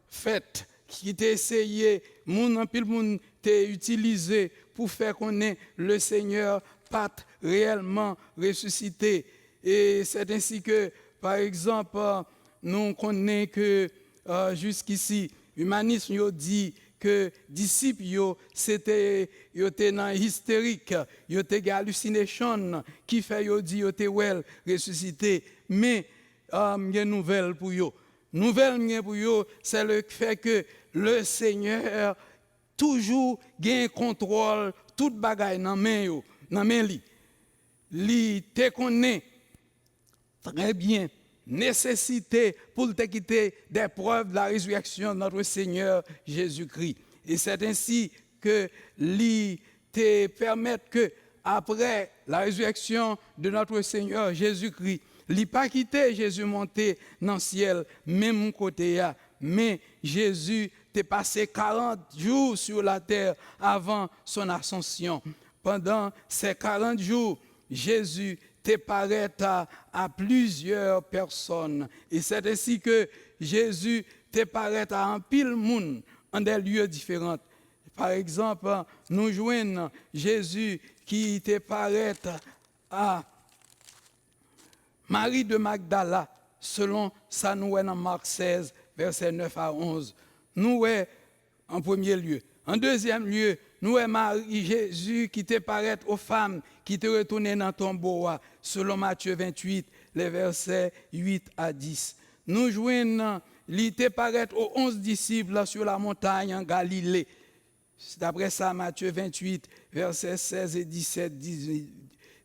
fait, qui t'a essayé, un pile monde t'a utilisé pour faire connaître le Seigneur pas réellement ressuscité. Et c'est ainsi que, par exemple, nous connaissons que jusqu'ici, l'humanisme a dit que disciples c'était dans hystérique, était hallucination qui fait dit était well ressuscité, mais il y a une nouvelle pour eux. Nouvelle pour eux, c'est le fait que le Seigneur toujours gagne contrôle toute bagaille dans main li. Li te connaît très bien nécessité pour te quitter des preuves de la résurrection de notre Seigneur Jésus-Christ. Et c'est ainsi que lui te permettre que après la résurrection de notre Seigneur Jésus-Christ, lui pas quitter Jésus monté dans le ciel, même côté mais Jésus t'est passé 40 jours sur la terre avant son ascension. Pendant ces 40 jours, Jésus te paraît à plusieurs personnes. Et c'est ainsi que Jésus te paraît à un pile monde en des lieux différents. Par exemple, nous joignons Jésus qui te paraît à Marie de Magdala, selon ça nous est dans Marc 16, versets 9 à 11. Nous est en premier lieu. En deuxième lieu, nous est Marie Jésus qui te paraît aux femmes qui te retournent dans ton bois, selon Matthieu 28, les versets 8 à 10. Nous joignons, il te paraît aux 11 disciples sur la montagne en Galilée. D'après ça, Matthieu 28, versets 16 et 17,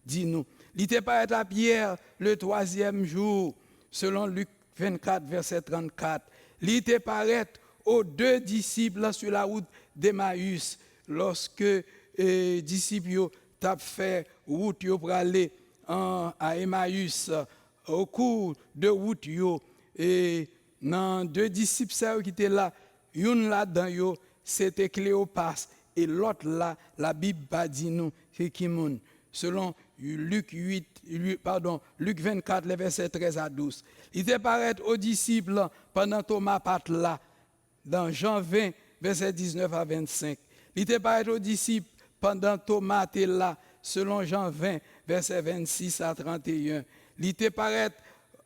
dit-nous. Il te paraît à Pierre le troisième jour, selon Luc 24, verset 34. Il te paraît aux 2 disciples sur la route d'Emmaüs, lorsque les disciples t'ont fait route pour aller à Emmaüs. Au cours de route, et dans 2 disciples qui étaient là, une là-dedans, c'était Cléopas, et l'autre là, la Bible va dire nous, c'est Kimoun, selon Luc 24, les versets 13 à 12. Il te paraît aux disciples pendant Thomas part là, dans Jean 20, versets 19 à 25. Il te paraît aux disciples pendant Thomas était là, selon Jean 20, versets 26 à 31. Il te paraît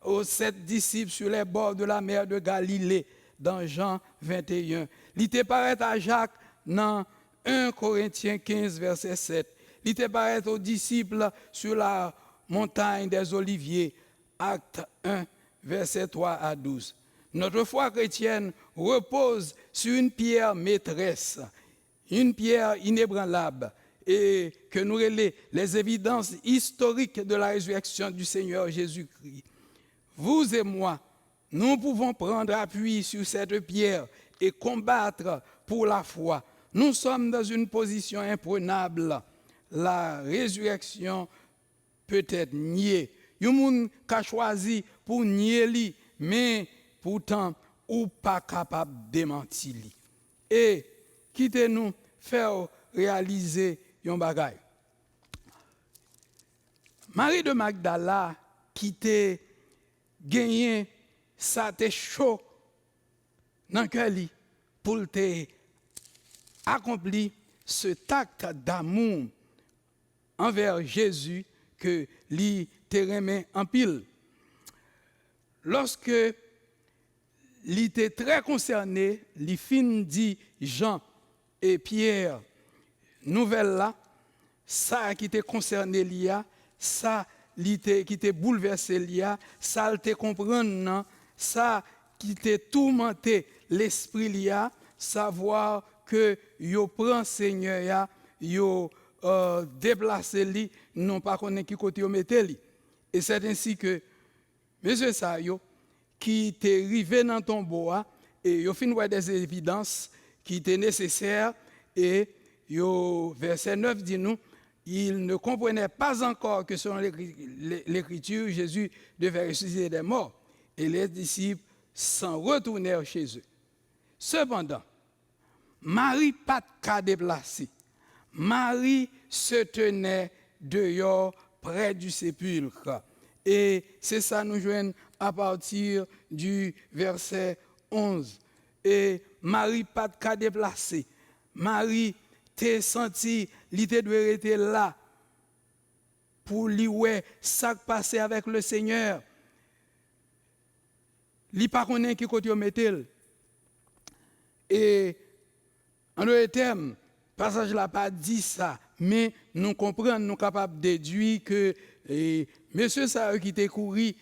aux 7 disciples sur les bords de la mer de Galilée, dans Jean 21. Il te paraît à Jacques dans 1 Corinthiens 15, verset 7. Il te paraît aux disciples sur la montagne des Oliviers, Acte 1, verset 3 à 12. Notre foi chrétienne repose sur une pierre maîtresse, une pierre inébranlable, et que nous relèvons les évidences historiques de la résurrection du Seigneur Jésus-Christ. Vous et moi, nous pouvons prendre appui sur cette pierre et combattre pour la foi. Nous sommes dans une position imprenable. La résurrection peut être niée. Il y a des gens qui ont choisi pour nier lui, mais pourtant, ou pas capable de démentir lui. Et quittez-nous faire réaliser un bagage. Marie de Magdala qui t'a gagné, ça t'est chaud dans le cœur pour te accomplir ce acte d'amour envers Jésus que lui te remet en pile. Lorsque il était très concerné, il fin dit Jean et Pierre, nouvelle là, ça qui te concerné l'IA, ça qui te bouleversé l'IA, ça te comprendre, ça qui te tourmenté l'esprit l'IA, savoir que yo prend Seigneur, yo déplacé li, non pas connaît qui côté yo mette li. Et c'est ainsi que monsieur ça yo qui t'est rivé dans ton bois et yo fin des évidences qui étaient nécessaires et yo verset 9 dit nous il ne comprenait pas encore que selon l'écriture Jésus devait ressusciter des morts et les disciples s'en retournèrent chez eux. Cependant, Marie pas de cas déplacé. Marie se tenait dehors près du sépulcre. Et c'est ça nous joignent à partir du verset 11. Et Marie pas de cas déplacé. Marie t'es senti, l'idée doit être là pour lui ouais ça qui passé avec le Seigneur. Li pas connaît qui côté mettel. Et en d'autres termes, passage là pas dit ça, mais nous comprenons, nous capables de déduire que monsieur ça qui t'est couru,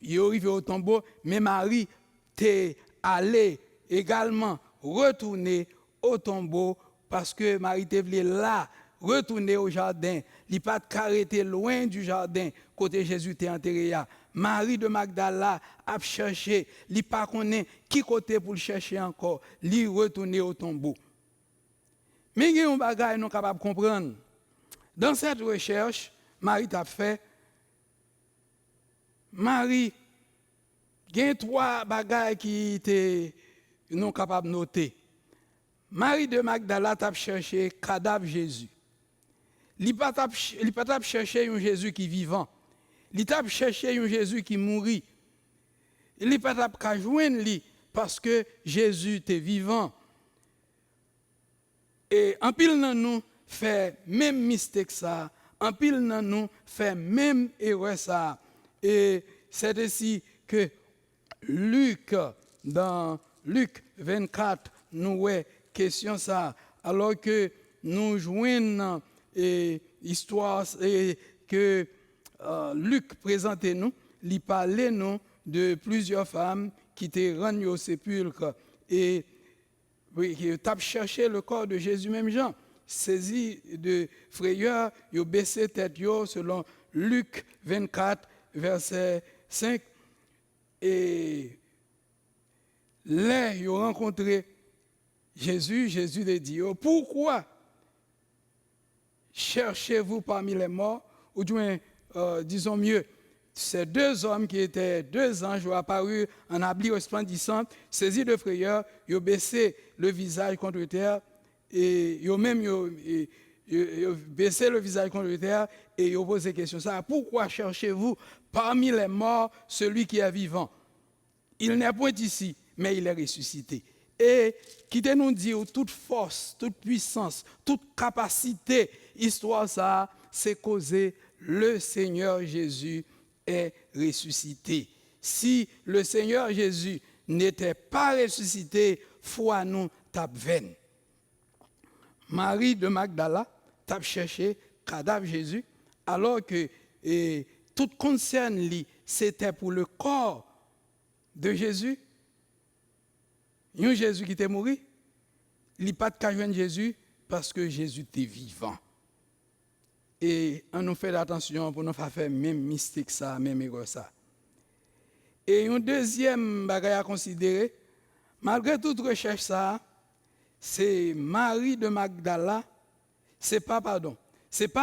il est arrivé au tombeau, mais Marie t'est allé également retourner au tombeau parce que Marie t'est venue là, retourner au jardin. Il n'a pas de caractère loin du jardin, côté Jésus t'est enterré. Marie de Magdala a cherché, il n'a pas connaît qui côté pour le chercher encore, il retourner au tombeau. Mais il y a un bagage nous capable de comprendre. Dans cette recherche, Marie t'a fait. Marie, il y a 3 bagages qui étaient non capables de noter. Marie de Magdala t'a cherché cadavre Jésus. Il n'a pas cherché un Jésus qui est vivant. Il t'a cherché un Jésus qui mourit. Il n'a pas joindre lui parce que Jésus était vivant. Et en pile dans nous fait même mistake ça, en pile dans nous fait même erreur ça. Et c'est ainsi que Luc, dans Luc 24, nous voyons question ça, alors que nous joignons histoire que Luc présentait nous, il parlait nous de plusieurs femmes qui étaient rendues au sépulcre et qui ont cherché le corps de Jésus, même Jean, saisi de frayeur, ils ont baissé tête selon Luc 24, verset 5. Et là, ils ont rencontré Jésus, Jésus les dit, pourquoi cherchez-vous parmi les morts, ou du moins, disons mieux, ces 2 hommes qui étaient 2 anges ont apparu en habits resplendissants, saisis de frayeur, ils ont baissé le visage contre terre, et ils ont même baissé le visage contre terre, et ils ont posé question ça, pourquoi cherchez-vous parmi les morts celui qui est vivant? Il n'est point ici, mais il est ressuscité. Et qui te nous dit toute force, toute puissance, toute capacité, histoire ça, c'est causer le Seigneur Jésus est ressuscité. Si le Seigneur Jésus n'était pas ressuscité, foi nous tape vaine. Marie de Magdala tape cherché cadavre Jésus, alors que tout concerne lui, c'était pour le corps de Jésus. Un Jésus qui était mort, il n'y a pas de cas de Jésus parce que Jésus était vivant. Et on nous fait attention pour ne pas faire même mystique ça, même erreur ça. Et un deuxième bagage à considérer, malgré toute recherche ça, c'est Marie de Magdala, c'est pas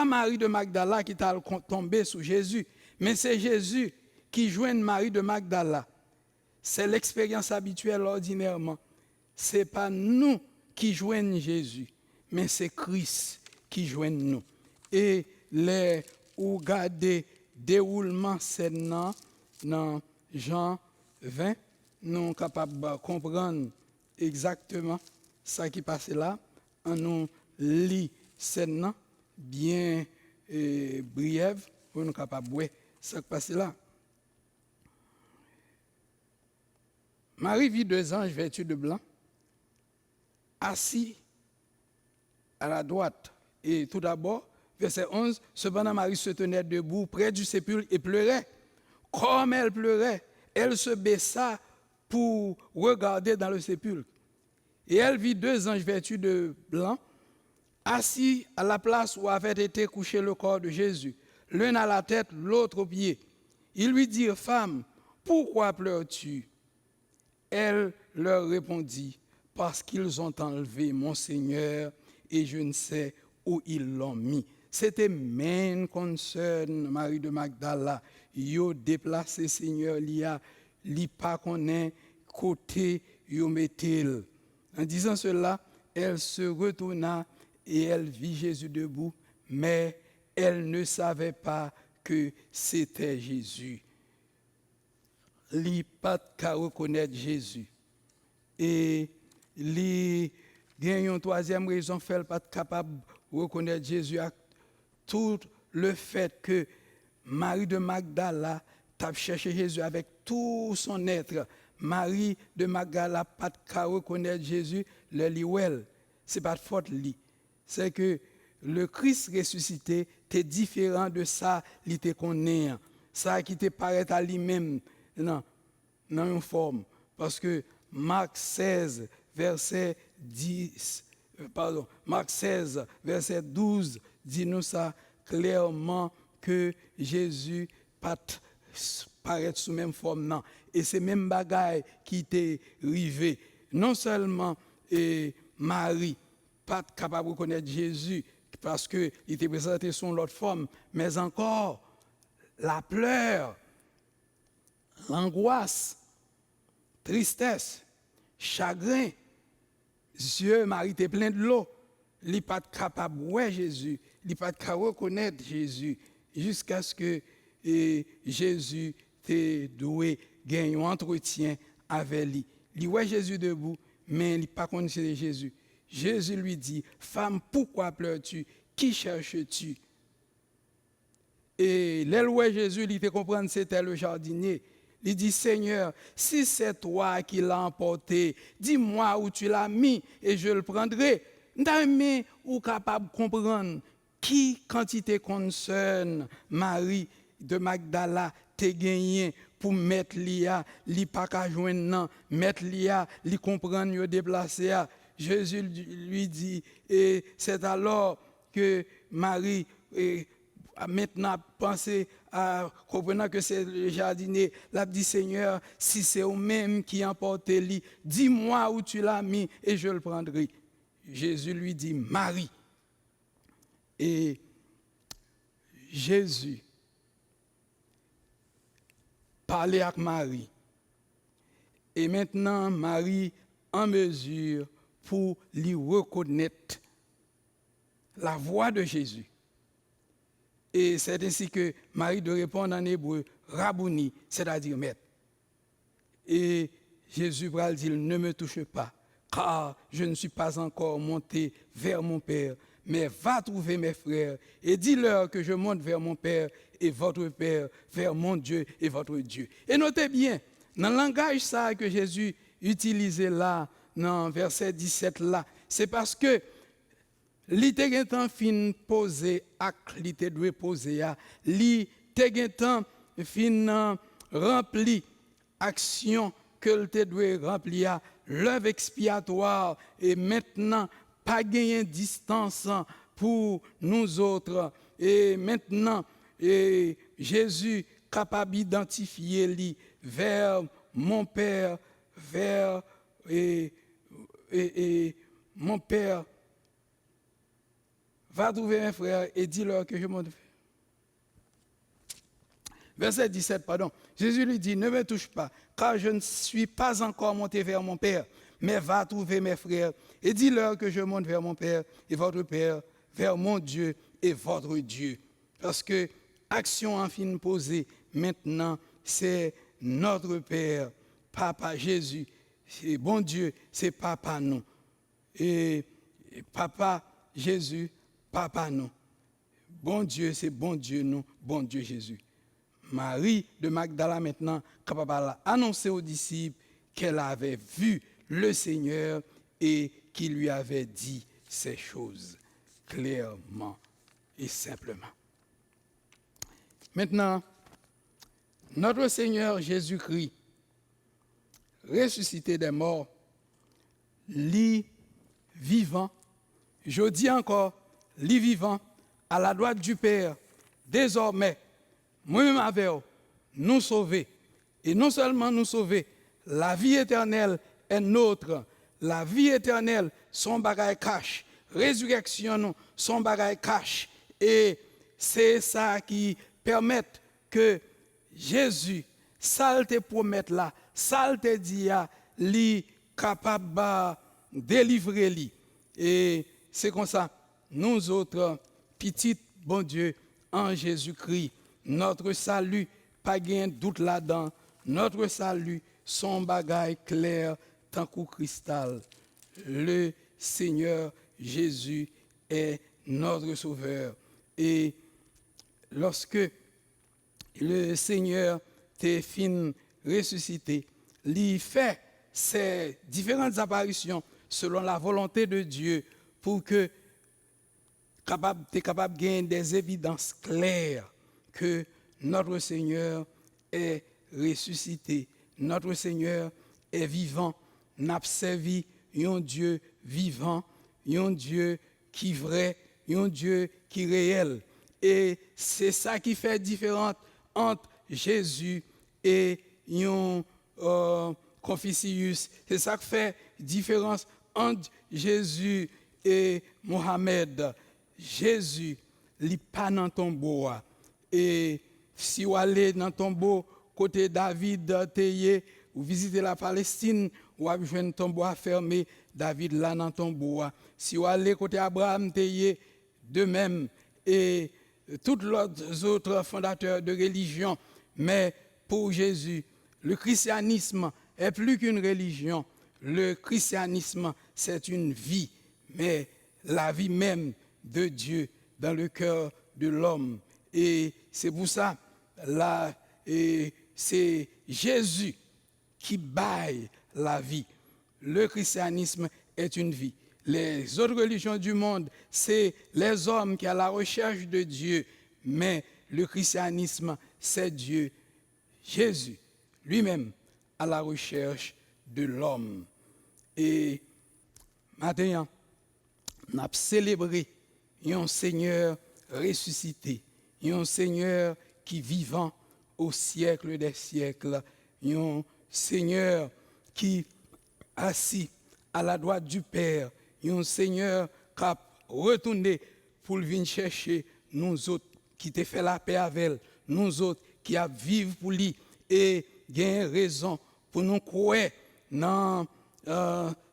Marie de Magdala qui t'a tombé sous Jésus, mais c'est Jésus qui joint Marie de Magdala. C'est l'expérience habituelle ordinairement. Ce n'est pas nous qui joignons Jésus, mais c'est Christ qui joint nous. Et les ou garder déroulement scène dans Jean 20, nous sommes capables de comprendre exactement ce qui passe là. On nous lit scène bien brève pour nous capables de voir ce qui passe là. Marie vit 2 anges vêtus de blanc, assis à la droite Et tout d'abord, verset 11, cependant Marie se tenait debout près du sépulcre et pleurait. Comme elle pleurait, elle se baissa pour regarder dans le sépulcre. Et elle vit 2 anges vêtus de blanc, assis à la place où avait été couché le corps de Jésus, l'un à la tête, l'autre aux pieds. Ils lui dirent, femme, pourquoi pleures-tu? Elle leur répondit, parce qu'ils ont enlevé mon Seigneur et je ne sais où ils l'ont mis. C'était main concern Marie de Magdala. Yo déplacé Seigneur li pas connaît côté yo mettel. En disant cela, elle se retourna et elle vit Jésus debout, mais elle ne savait pas que c'était Jésus. Li pas qu'à reconnaître Jésus. Et li gagne une troisième raison fait pas capable de reconnaître Jésus à tout le fait que Marie de Magdala t'a cherché Jésus avec tout son être. Marie de Magdala pas qu'à reconnaître Jésus le liwel. C'est pas de faute li. C'est que le Christ ressuscité est différent de ça li te connaît. Ça qui te paraît à lui-même dans une forme parce que Marc 16 verset 12 dit nous ça clairement que Jésus pas paraît sous même forme non et c'est même bagaille qui t'est rivé non seulement Marie pas capable de reconnaître Jésus parce que il était présenté sous l'autre forme mais encore la pleurs, l'angoisse, tristesse, chagrin, yeux Marie était plein de l'eau, il n'est pas capable de voir Jésus, il n'est pas capable de reconnaître Jésus, jusqu'à ce que Jésus te doué gagner un entretien avec lui. Il voit Jésus debout, mais il n'est pas connu de Jésus. Jésus lui dit, femme, pourquoi pleures-tu? Qui cherches-tu? Et l'éloi Jésus, il te comprendre, c'était le jardinier. Il dit, Seigneur, si c'est toi qui l'as emporté, dis-moi où tu l'as mis et je le prendrai. Mais ou capable de comprendre qui quantité concerne Marie de Magdala te gagné pour mettre l'IA, li pas qu'à joindre non, mettre l'IA, li comprendre yo déplacer. Jésus lui dit, et c'est alors que Marie maintenant penser à comprenant que c'est le jardinier, l'a dit Seigneur, si c'est vous-même qui emporte lui, dis-moi où tu l'as mis et je le prendrai. Jésus lui dit Marie. Et Jésus parlait avec Marie. Et maintenant Marie en mesure pour lui reconnaître la voix de Jésus. Et c'est ainsi que Marie de répondre en hébreu, Rabouni, c'est-à-dire maître. Et Jésus va dire, ne me touche pas, car je ne suis pas encore monté vers mon Père, mais va trouver mes frères et dis-leur que je monte vers mon Père et votre Père, vers mon Dieu et votre Dieu. Et notez bien, dans le langage ça que Jésus utilisait là, dans verset 17 là, c'est parce que li te gen tan fin poser ak li te dwe poser ya li te gen tan fin rempli action que le te dwe rempli ya l'œuvre expiatoire et maintenant pas gagner distance pour nous autres et maintenant Jésus capable d'identifier li vers mon Père vers mon Père va trouver mes frères et dis-leur que je monte. Verset 17, pardon. Jésus lui dit, ne me touche pas, car je ne suis pas encore monté vers mon Père, mais va trouver mes frères et dis-leur que je monte vers mon Père et votre Père, vers mon Dieu et votre Dieu. Parce que action en fin posée, maintenant, c'est notre Père, Papa Jésus, c'est bon Dieu, c'est Papa nous. Et Papa Jésus, Papa non. Bon Dieu, c'est bon Dieu non, bon Dieu Jésus. Marie de Magdala maintenant, capable a annoncé aux disciples qu'elle avait vu le Seigneur et qu'il lui avait dit ces choses. clairement et simplement. Maintenant, notre Seigneur Jésus-Christ, ressuscité des morts, lit vivant, je dis encore, lit vivant, à la droite du Père, désormais, moi-même avec vous, nous sauver. Et non seulement nous sauver, la vie éternelle est nôtre. La vie éternelle, son bagage cache. Résurrection, nous, son bagage cache. Et c'est ça qui permet que Jésus, ça te promet là, ça te dit, lui capable de délivrer lui. Et c'est comme ça, nous autres, petits bon Dieu, en Jésus-Christ, notre salut, pas gain doute là-dedans, notre salut, son bagage clair, tant qu'au cristal. Le Seigneur Jésus est notre Sauveur. Et lorsque le Seigneur t'est fin ressuscité, il fait ces différentes apparitions selon la volonté de Dieu pour que tu es capable de gagner des évidences claires que notre Seigneur est ressuscité, notre Seigneur est vivant, n'a servi un Dieu vivant, un Dieu qui est vrai, un Dieu qui est réel. Et c'est ça qui fait différence entre Jésus et un Confucius. C'est ça qui fait différence entre Jésus et Mohamed. Jésus, il n'est pas dans le tombeau. Et si vous allez dans le tombeau, côté David, vous visitez la Palestine, vous avez joué un tombeau fermé, David là dans le tombeau. Si vous allez côté Abraham, de même, et tous les autres fondateurs de religion. Mais pour Jésus, le christianisme est plus qu'une religion. Le christianisme, c'est une vie, mais la vie même de Dieu dans le cœur de l'homme. Et c'est pour ça, là, c'est Jésus qui baille la vie. Le christianisme est une vie. Les autres religions du monde, c'est les hommes qui sont à la recherche de Dieu. Mais le christianisme, c'est Dieu, Jésus, lui-même, à la recherche de l'homme. Et maintenant, on a célébré un Seigneur ressuscité, un Seigneur qui vivant au siècle des siècles, un Seigneur qui assis à la droite du Père, un Seigneur qui a retourné pour venir chercher nous autres qui t'ai fait la paix avec, nous autres qui a vivre pour lui et gain raison pour nous croire dans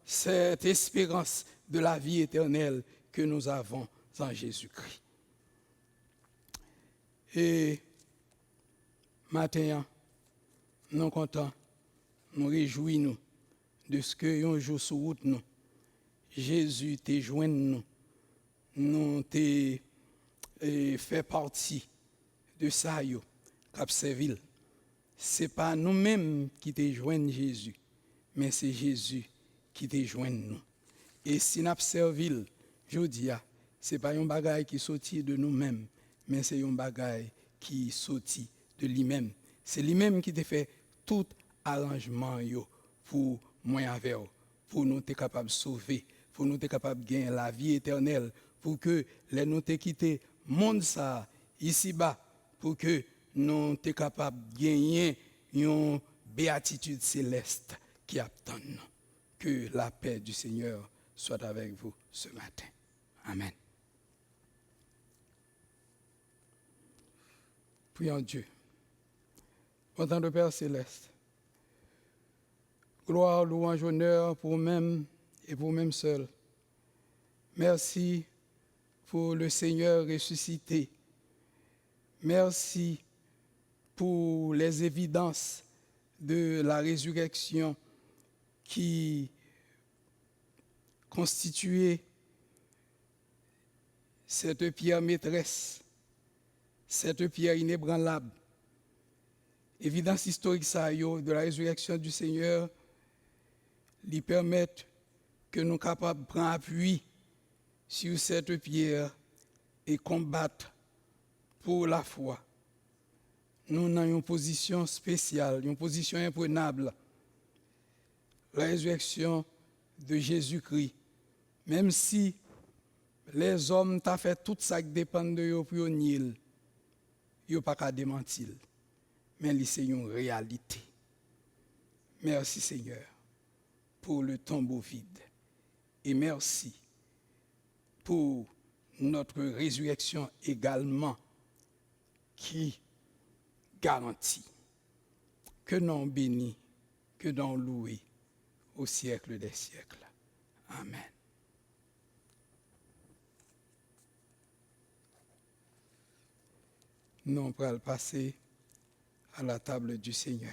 cette espérance de la vie éternelle que nous avons en Jésus-Christ. Et maintenant, nous sommes contents, nous réjouissons de ce que un jour sur route nous, Jésus t'a joint nous, nous t'a fait partie de ça yo, cap servil. C'est pas nous-mêmes qui t'a joint Jésus, mais c'est Jésus qui t'a joint nous. Et si nous servil, je dis, c'est pas un bagage qui sorti de nous-mêmes, mais c'est un bagage qui sorti de lui-même. C'est lui-même qui t'a fait tout arrangement yo pour moi avec vous, pour nous être capables de sauver, pour nous être capables de gagner la vie éternelle, pour que les nous te quitter monde ça ici-bas, pour que nous sommes capables de gagner une béatitude céleste qui attend nous. Que la paix du Seigneur soit avec vous ce matin. Amen. Prions Dieu. Au nom de Père céleste, gloire, louange, honneur pour vous-même et pour vous-même seul. Merci pour le Seigneur ressuscité. Merci pour les évidences de la résurrection qui constituait cette pierre maîtresse, cette pierre inébranlable. Évidence historique de la résurrection du Seigneur lui permettent que nous soyons capables de prendre appui sur cette pierre et combattre pour la foi. Nous avons une position spéciale, une position imprenable. La résurrection de Jésus-Christ. Même si les hommes t'ont fait tout ça qui dépend de eux pour nier, ils n'ont pas qu'à démentir. Mais c'est une réalité. Merci Seigneur pour le tombeau vide. Et merci pour notre résurrection également qui garantit que nous bénis, que nous loués au siècle des siècles. Amen. Nous allons passer à la table du Seigneur.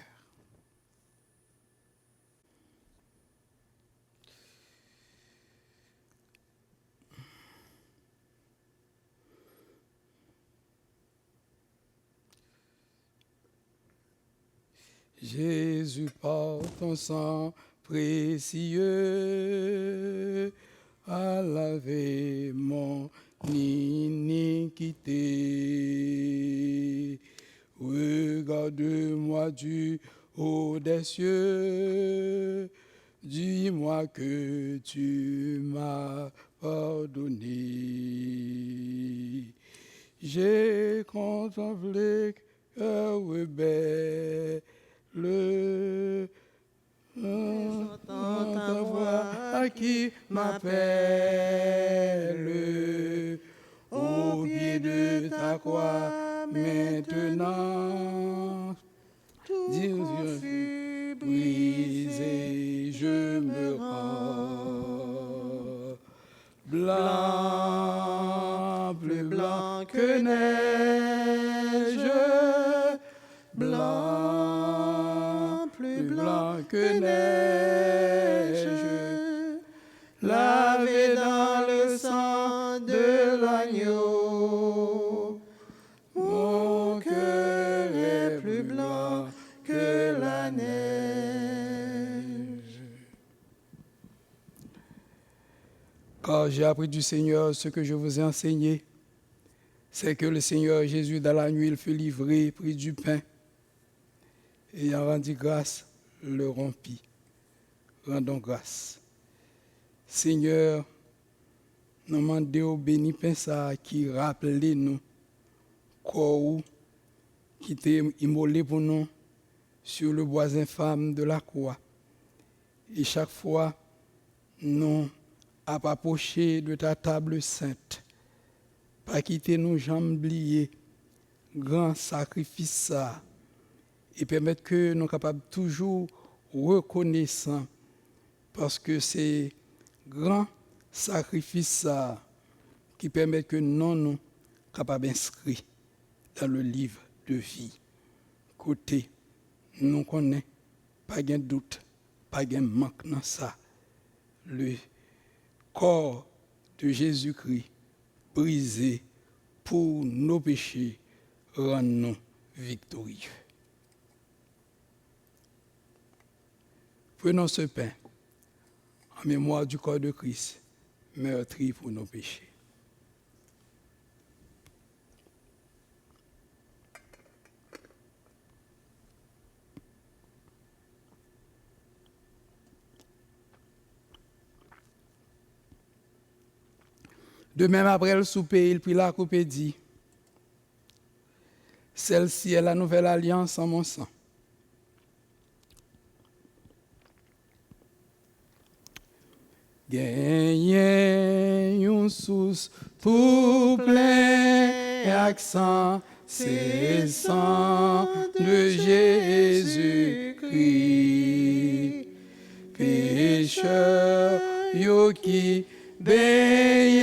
Jésus, par ton sang précieux, a lavé mon iniquité. Regarde-moi du haut des cieux, dis-moi que tu m'as pardonné. J'ai contemplé cœur rebelle, j'entends ta voix qui m'appelle au pied de ta croix maintenant. Dieu fut brisé, je me rends blanc, plus blanc que neige, blanc, plus blanc que neige, lavé dans le sang de l'agneau, mon cœur est plus blanc que la neige. Car j'ai appris du Seigneur ce que je vous ai enseigné, c'est que le Seigneur Jésus, dans la nuit, il fut livré, prit du pain, ayant rendu grâce, le rompit. Rendons grâce. Seigneur, nous demandons au béni pain ça qui rappelle nous corps qui était immolé pour nous sur le bois infâme de la croix. Et chaque fois, nous avons approché de ta table sainte. Pas quitter nos jambes oubliées, grand sacrifice ça, et permettre que nous soyons capables toujours reconnaissants, parce que c'est grand sacrifice ça qui permet que nous soyons capables d'inscrire dans le livre de vie. Côté, nous connaissons, pas de doute, pas de manque dans ça. Le corps de Jésus-Christ brisé pour nos péchés, rend-nous victorieux. Prenons ce pain en mémoire du corps de Christ, meurtri pour nos péchés. De même, après le souper, il prit la coupe et dit, « Celle-ci est la nouvelle alliance en mon sang. Gagnez une source tout plein accent, c'est le sang de Jésus-Christ. Pécheur, yo qui baignez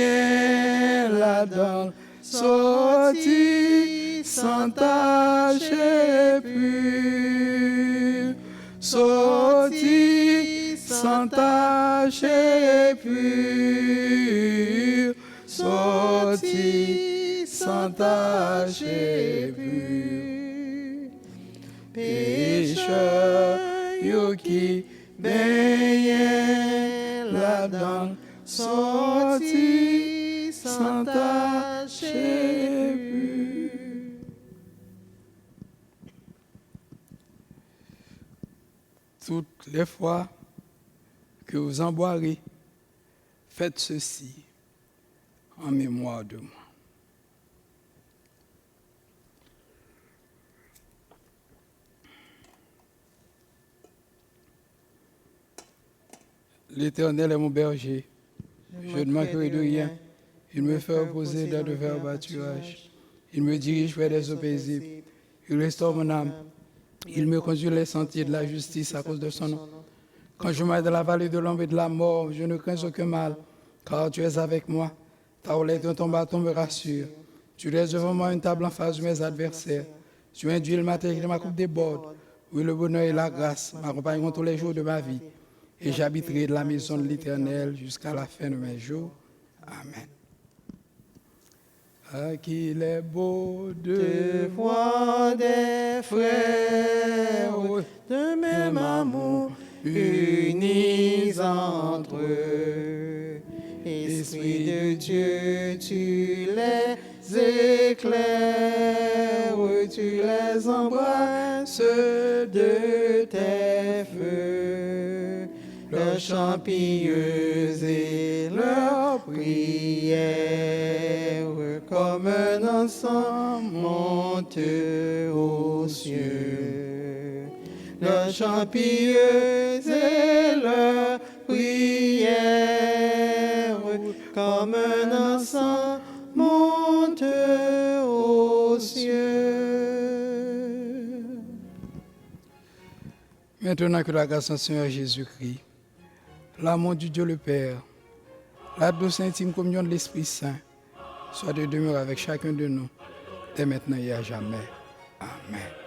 là-dedans, sorti sans tache et pur, sorti sans tache et pur, sorti sans tache et pur. Pécheur, yo qui baignez là-dedans, sorti sans tache et pure. Toutes les fois que vous en boirez, faites ceci en mémoire de moi. L'Éternel est mon berger. Je ne manquerai de rien. Il me fait reposer dans de verts pâturages. Il me dirige vers des eaux paisibles. Il restaure mon âme. Il me conduit les sentiers de la justice à cause de son nom. Quand je marche dans la vallée de l'ombre et de la mort, je ne crains aucun mal, car tu es avec moi. Ta houlette et ton bâton me rassurent. Tu laisses devant moi une table en face de mes adversaires. Tu induis le matin et ma coupe déborde. Oui, le bonheur et la grâce m'accompagneront tous les jours de ma vie. Et j'habiterai de la maison de l'Éternel jusqu'à la fin de mes jours. Amen. Ah, qu'il est beau de voir des frères de même amour, unis entre eux. Esprit de Dieu, tu les éclaires, tu les embrasses de tes feux. Leurs chants pieux et leurs prières, comme un encens monte aux cieux. Leurs chants pieux et leurs prières, comme un encens monte aux cieux. Maintenant que la grâce du Seigneur Jésus-Christ, l'amour du Dieu le Père, la douce intime communion de l'Esprit Saint, soit de demeurer avec chacun de nous, dès maintenant et à jamais. Amen.